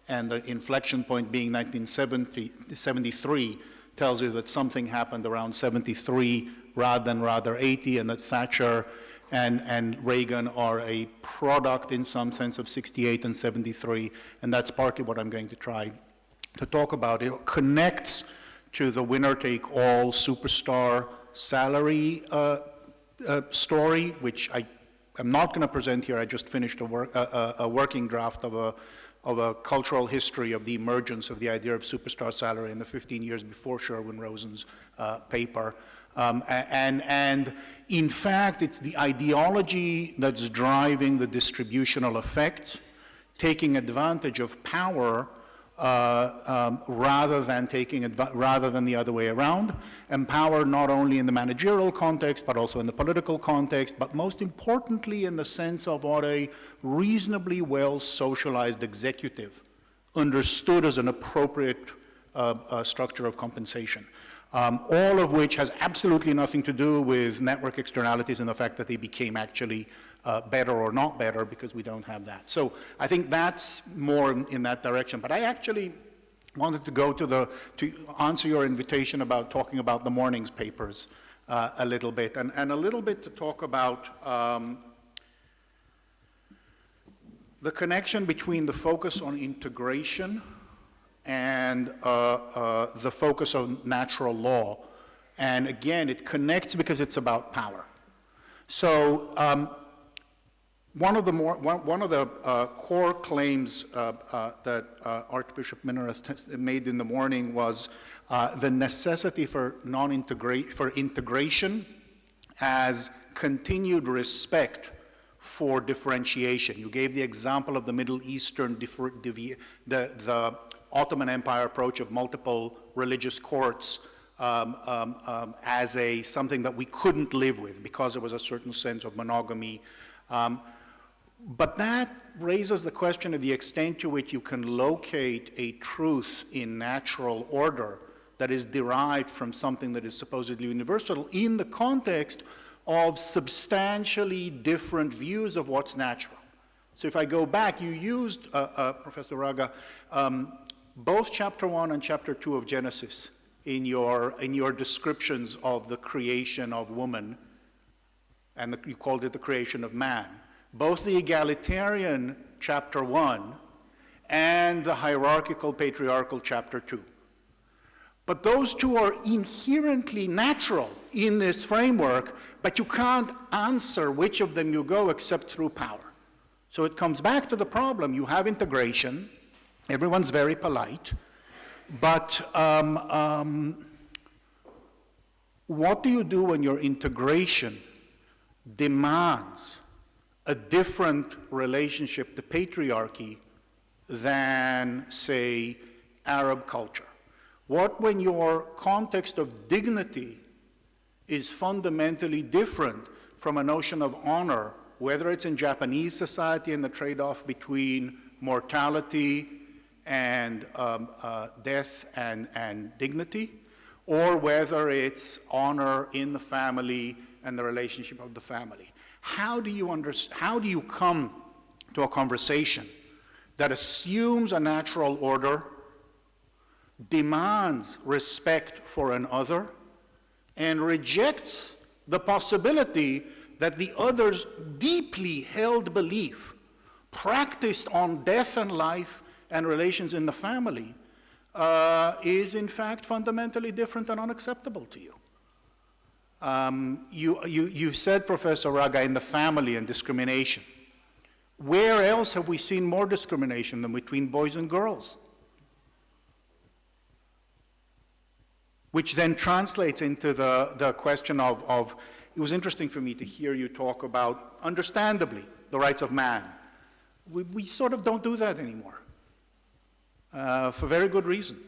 and the inflection point being 1973 tells you that something happened around 73 rather than 80, and that Thatcher and Reagan are a product in some sense of 68 and 73, and that's partly what I'm going to try to talk about. It connects to the winner-take-all superstar salary story, which I'm not going to present here. I just finished a working draft of a cultural history of the emergence of the idea of superstar salary in the 15 years before Sherwin-Rosen's paper. And in fact, it's the ideology that's driving the distributional effects, taking advantage of power rather than the other way around, and power not only in the managerial context, but also in the political context, but most importantly in the sense of what a reasonably well socialized executive understood as an appropriate structure of compensation. All of which has absolutely nothing to do with network externalities and the fact that they became actually better or not better, because we don't have that. So I think that's more in that direction. But I actually wanted to go to answer your invitation about talking about the morning's papers a little bit, and a little bit to talk about the connection between the focus on integration and the focus on natural law. And again, it connects because it's about power. So one of the core claims that Archbishop Minnaert made in the morning was the necessity for integration as continued respect for differentiation. You gave the example of the Middle Eastern, the Ottoman Empire approach of multiple religious courts as something that we couldn't live with because there was a certain sense of monogamy. But that raises the question of the extent to which you can locate a truth in natural order that is derived from something that is supposedly universal in the context of substantially different views of what's natural. So if I go back, you used, Professor Raga, both chapter 1 and chapter 2 of Genesis in your descriptions of the creation of woman, and you called it the creation of man. Both the egalitarian chapter 1 and the hierarchical patriarchal chapter 2. But those two are inherently natural in this framework, but you can't answer which of them you go except through power. So it comes back to the problem. You have integration, everyone's very polite, but what do you do when your integration demands a different relationship to patriarchy than, say, Arab culture? What when your context of dignity is fundamentally different from a notion of honor, whether it's in Japanese society and the trade-off between mortality and death and dignity, or whether it's honor in the family and the relationship of the family? How do you come to a conversation that assumes a natural order, demands respect for an other, and rejects the possibility that the other's deeply held belief, practiced on death and life and relations in the family, is in fact fundamentally different and unacceptable to you? You said, Professor Raga, in the family and discrimination. Where else have we seen more discrimination than between boys and girls? Which then translates into the question of, it was interesting for me to hear you talk about, understandably, the rights of man. We sort of don't do that anymore, for very good reason.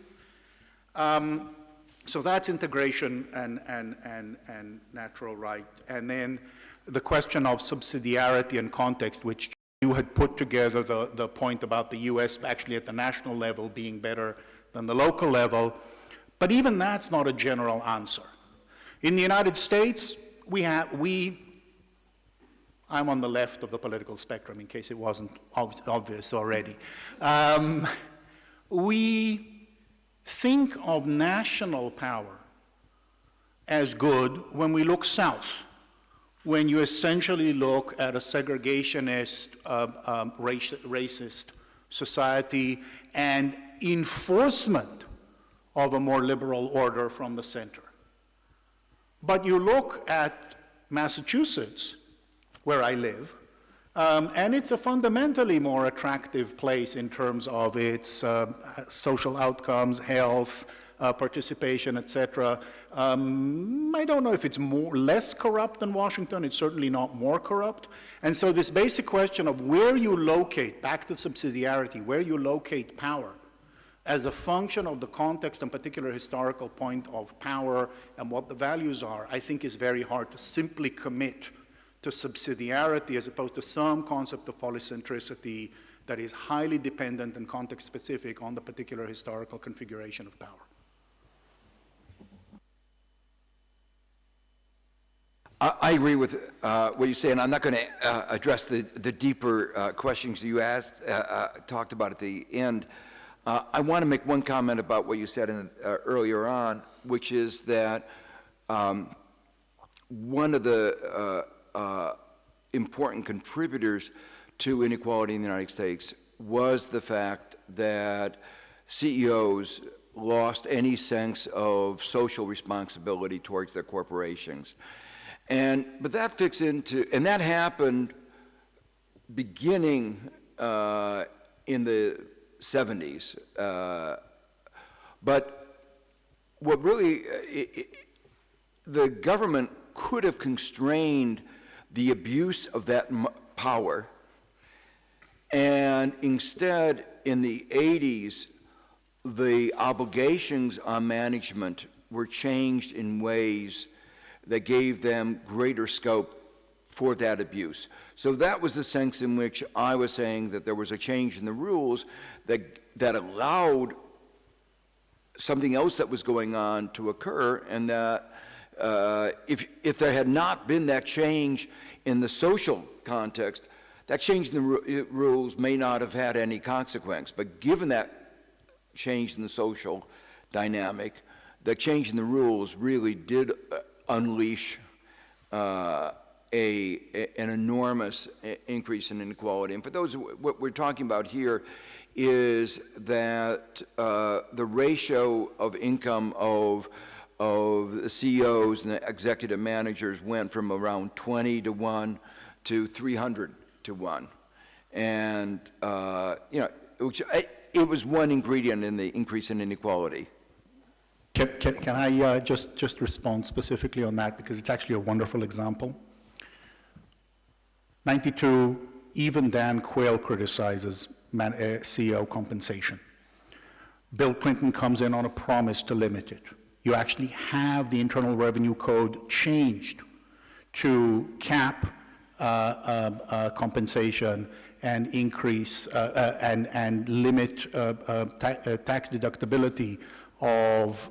So that's integration and natural right. And then the question of subsidiarity and context, which you had put together the point about the US actually at the national level being better than the local level. But even that's not a general answer. In the United States, I'm on the left of the political spectrum in case it wasn't obvious already. We think of national power as good when we look south, when you essentially look at a segregationist, racist society and enforcement of a more liberal order from the center. But you look at Massachusetts, where I live, and it's a fundamentally more attractive place in terms of its social outcomes, health, participation, etc. I don't know if it's less corrupt than Washington. It's certainly not more corrupt. And so this basic question of where you locate, back to subsidiarity, where you locate power as a function of the context and particular historical point of power and what the values are, I think is very hard to simply commit to subsidiarity as opposed to some concept of polycentricity that is highly dependent and context-specific on the particular historical configuration of power. I agree with what you say, and I'm not going to address the deeper questions you asked, talked about at the end. I want to make one comment about what you said earlier on, which is that one of the important contributors to inequality in the United States was the fact that CEOs lost any sense of social responsibility towards their corporations. But that fits into, and that happened beginning in the 70s. But what really, the government could have constrained the abuse of that power, and instead, in the 80s, the obligations on management were changed in ways that gave them greater scope for that abuse. So that was the sense in which I was saying that there was a change in the rules that allowed something else that was going on to occur, and that if there had not been that change in the social context, that change in the rules may not have had any consequence. But given that change in the social dynamic, the change in the rules really did unleash an enormous increase in inequality. And for those, what we're talking about here is that the ratio of income of the CEOs and the executive managers went from around 20-1 to 300-1. And, it was one ingredient in the increase in inequality. Can I just respond specifically on that, because it's actually a wonderful example. 92, even Dan Quayle criticizes CEO compensation. Bill Clinton comes in on a promise to limit it. You actually have the Internal Revenue Code changed to cap compensation and increase and limit tax deductibility of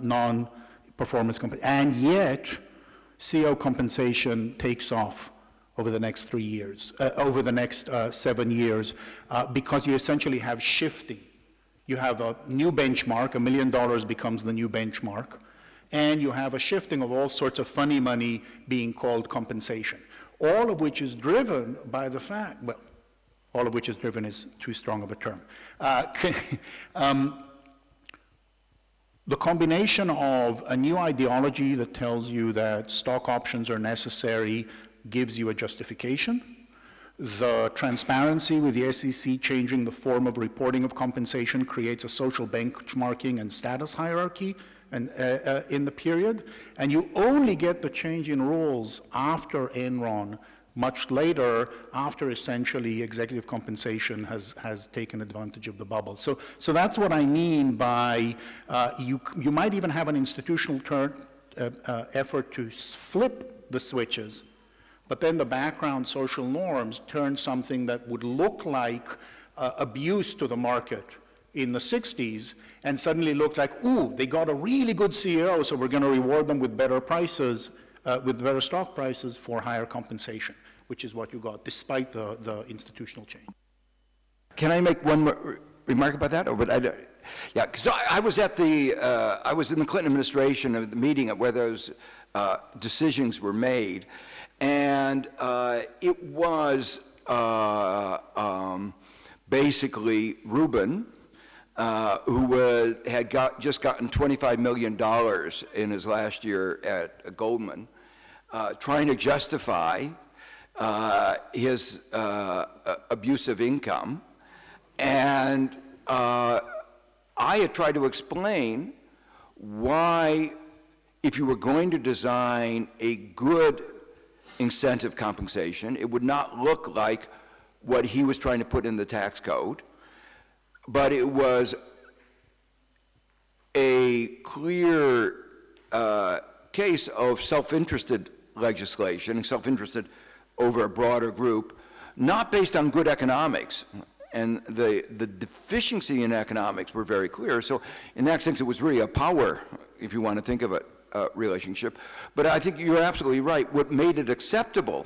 non-performance compensation. And yet, CEO compensation takes off over the next 3 years, over the next 7 years, because you essentially have shifting. You have a new benchmark, $1 million becomes the new benchmark, and you have a shifting of all sorts of funny money being called compensation, all of which is driven by the fact, well, all of which is driven is too strong of a term. The combination of a new ideology that tells you that stock options are necessary gives you a justification. The transparency with the SEC changing the form of reporting of compensation creates a social benchmarking and status hierarchy in the period. And you only get the change in rules after Enron, much later, after essentially executive compensation has taken advantage of the bubble. So that's what I mean by you might even have an institutional effort to flip the switches, but then the background social norms turn something that would look like abuse to the market in the 60s and suddenly look like, ooh, they got a really good CEO, so we're going to reward them with better prices, with better stock prices for higher compensation, which is what you got, despite the institutional change. Can I make one more remark about that? Or yeah, because I was at I was in the Clinton administration of the meeting where those decisions were made, and it was basically Rubin, who had just gotten $25 million in his last year at Goldman, trying to justify his abusive income. And I had tried to explain why, if you were going to design a good incentive compensation, it would not look like what he was trying to put in the tax code, but it was a clear case of self-interested legislation, self-interested over a broader group, not based on good economics. And the deficiency in economics were very clear. So in that sense, it was really a power, if you want to think of it, relationship. But I think you're absolutely right. What made it acceptable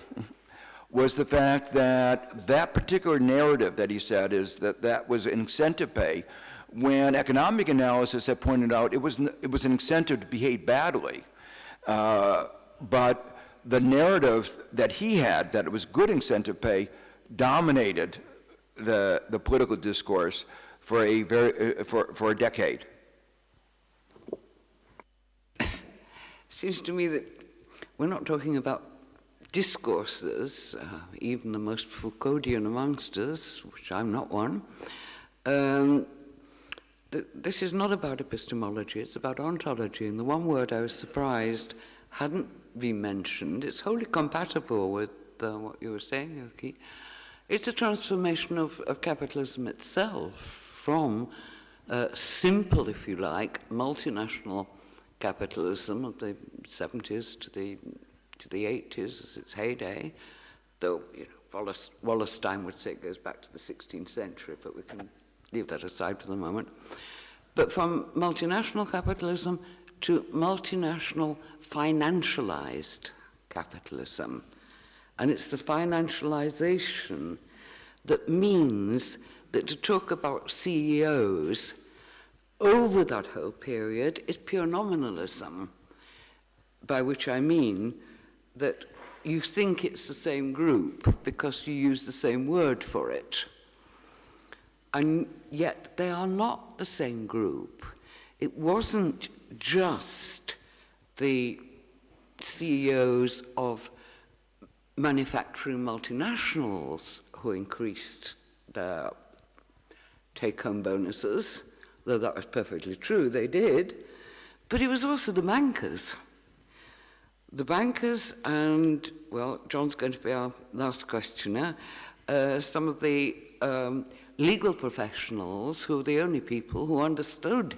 was the fact that that particular narrative that he said is that was incentive pay, when economic analysis had pointed out it was an incentive to behave badly. But the narrative that he had, that it was good incentive pay, dominated the political discourse for a decade. Seems to me that we're not talking about discourses, even the most Foucauldian amongst us, which I'm not one. This is not about epistemology, it's about ontology. And the one word I was surprised hadn't been mentioned, it's wholly compatible with what you were saying, Yoki. It's a transformation of capitalism itself from simple, if you like, multinational capitalism of the 70s to the 80s as its heyday, though Wallerstein would say it goes back to the 16th century, but we can leave that aside for the moment. But from multinational capitalism to multinational financialized capitalism. And it's the financialization that means that to talk about CEOs over that whole period is pure nominalism, by which I mean that you think it's the same group because you use the same word for it. And yet they are not the same group. It wasn't just the CEOs of manufacturing multinationals who increased their take-home bonuses, though that was perfectly true, they did, but it was also the bankers. The bankers and, well, John's going to be our last questioner, some of the legal professionals who were the only people who understood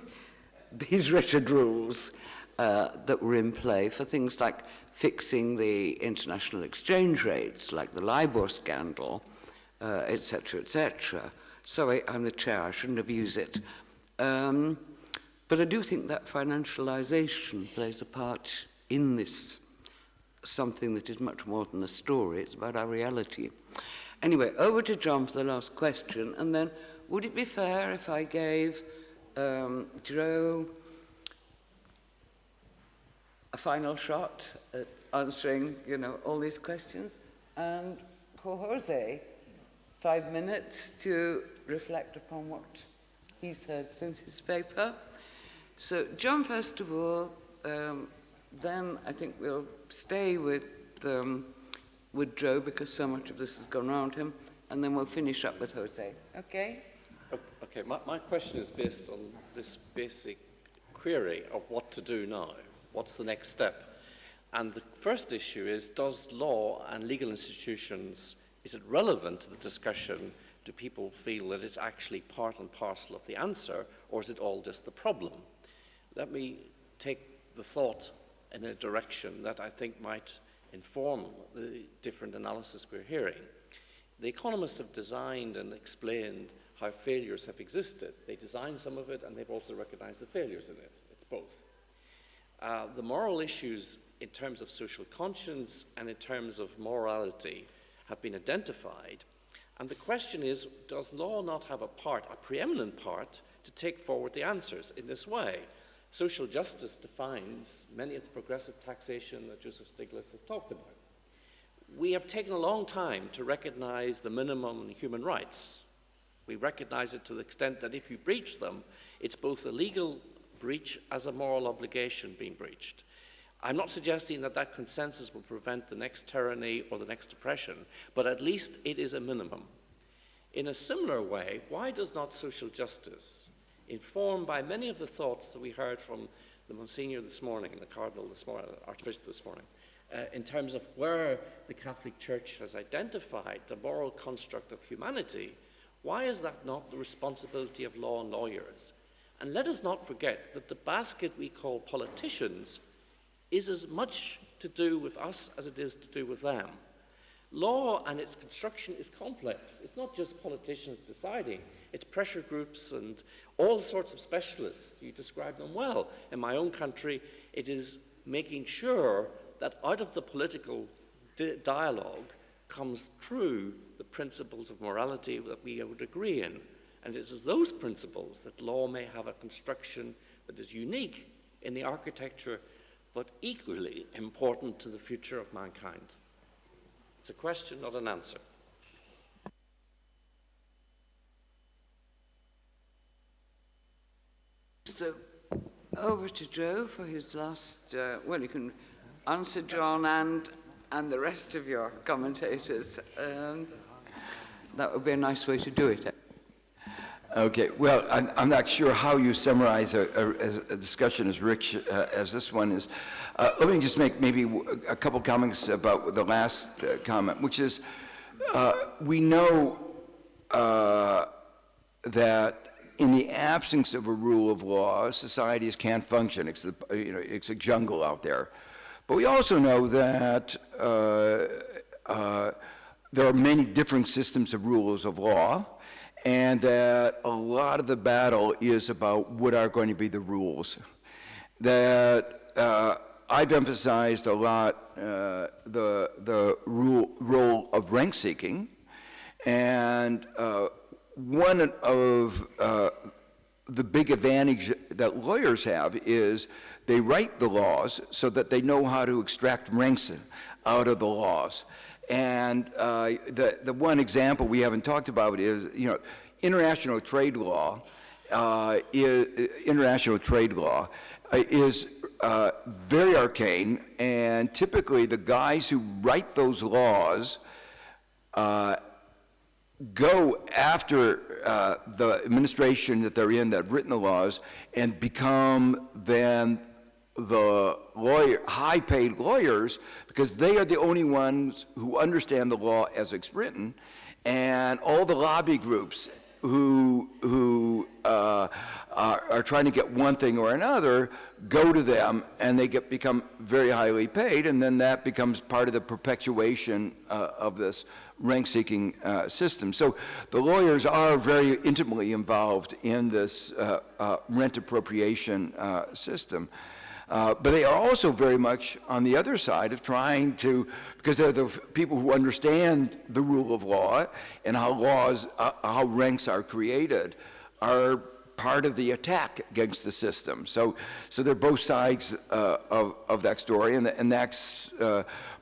these wretched rules that were in play for things like fixing the international exchange rates, like the LIBOR scandal, etc., etc. Sorry, I'm the chair, I shouldn't have used it. But I do think that financialization plays a part in this, something that is much more than a story, it's about our reality. Anyway, over to John for the last question, and then would it be fair if I gave Joe a final shot at answering, all these questions, and for Jose, 5 minutes to reflect upon what he's heard since his paper. So John, first of all, then I think we'll stay with Joe because so much of this has gone around him, and then we'll finish up with Jose. Okay? Okay, my question is based on this basic query of what to do now. What's the next step? And the first issue is, does law and legal institutions, is it relevant to the discussion? Do people feel that it's actually part and parcel of the answer, or is it all just the problem? Let me take the thought in a direction that I think might inform the different analysis we're hearing. The economists have designed and explained how failures have existed. They designed some of it, and they've also recognized the failures in it. It's both. The moral issues in terms of social conscience and in terms of morality have been identified. And the question is, does law not have a preeminent part, to take forward the answers in this way? Social justice defines many of the progressive taxation that Joseph Stiglitz has talked about. We have taken a long time to recognize the minimum human rights. We recognize it to the extent that if you breach them, it's both a legal breach as a moral obligation being breached. I'm not suggesting that that consensus will prevent the next tyranny or the next oppression, but at least it is a minimum. In a similar way, why does not social justice, informed by many of the thoughts that we heard from the Monsignor this morning, the Cardinal this morning, the Archbishop this morning, in terms of where the Catholic Church has identified the moral construct of humanity, why is that not the responsibility of law and lawyers? And let us not forget that the basket we call politicians is as much to do with us as it is to do with them. law and its construction is complex. It's not just politicians deciding, it's pressure groups and all sorts of specialists. You describe them well. In my own country, it is making sure that out of the political dialogue comes true the principles of morality that we would agree in. And it is those principles that law may have a construction that is unique in the architecture, but equally important to the future of mankind. It's a question, not an answer. So, over to Joe for his last, well, you can answer John and the rest of your commentators. That would be a nice way to do it. Okay, well, I'm not sure how you summarize a discussion as rich as this one is. Let me just make maybe a couple comments about the last comment, which is we know that in the absence of a rule of law, societies can't function. It's a jungle out there. But we also know that there are many different systems of rules of law, and that a lot of the battle is about what are going to be the rules. That I've emphasized a lot the role of rank seeking, and one of the big advantage that lawyers have is they write the laws so that they know how to extract ranks out of the laws. And the one example we haven't talked about is, international trade law. International trade law is very arcane, and typically the guys who write those laws go after the administration that they're in that have written the laws and become then the high-paid lawyers, because they are the only ones who understand the law as it's written, and all the lobby groups who are trying to get one thing or another go to them, and they become very highly paid, and then that becomes part of the perpetuation of this rank-seeking system. So the lawyers are very intimately involved in this rent appropriation system. But they are also very much on the other side of trying to, because they're the people who understand the rule of law and how ranks are created, are part of the attack against the system. So they're both sides of that story, and that's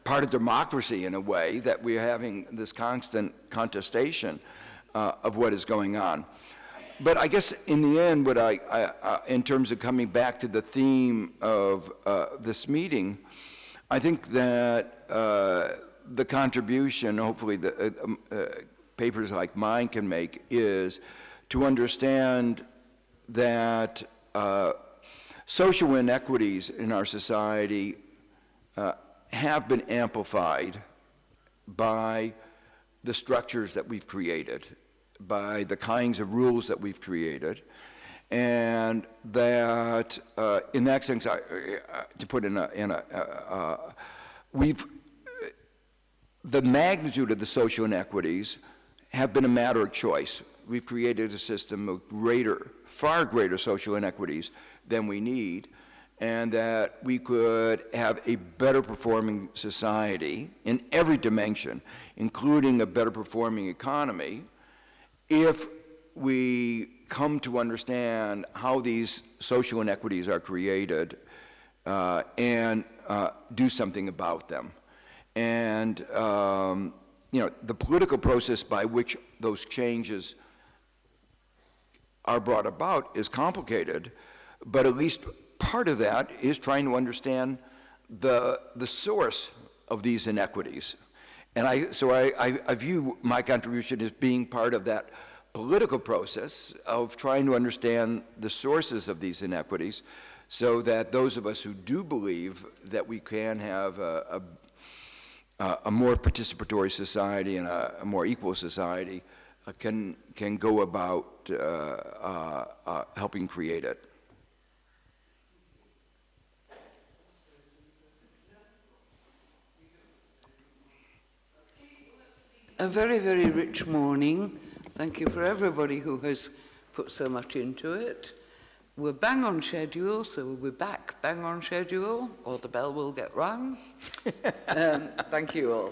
part of democracy in a way, that we're having this constant contestation of what is going on. But I guess in the end, what in terms of coming back to the theme of this meeting, I think that the contribution, hopefully the papers like mine can make, is to understand that social inequities in our society have been amplified by the structures that we've created, by the kinds of rules that we've created, and that in that sense, to put the magnitude of the social inequities have been a matter of choice. We've created a system of far greater social inequities than we need, and that we could have a better performing society in every dimension, including a better performing economy, if we come to understand how these social inequities are created and do something about them. And the political process by which those changes are brought about is complicated, but at least part of that is trying to understand the source of these inequities. And I view my contribution as being part of that political process of trying to understand the sources of these inequities, so that those of us who do believe that we can have a more participatory society and a more equal society can go about helping create it. a very, very rich morning. Thank you for everybody who has put so much into it. We're bang on schedule, so we'll be back bang on schedule, or the bell will get rung. Thank you all.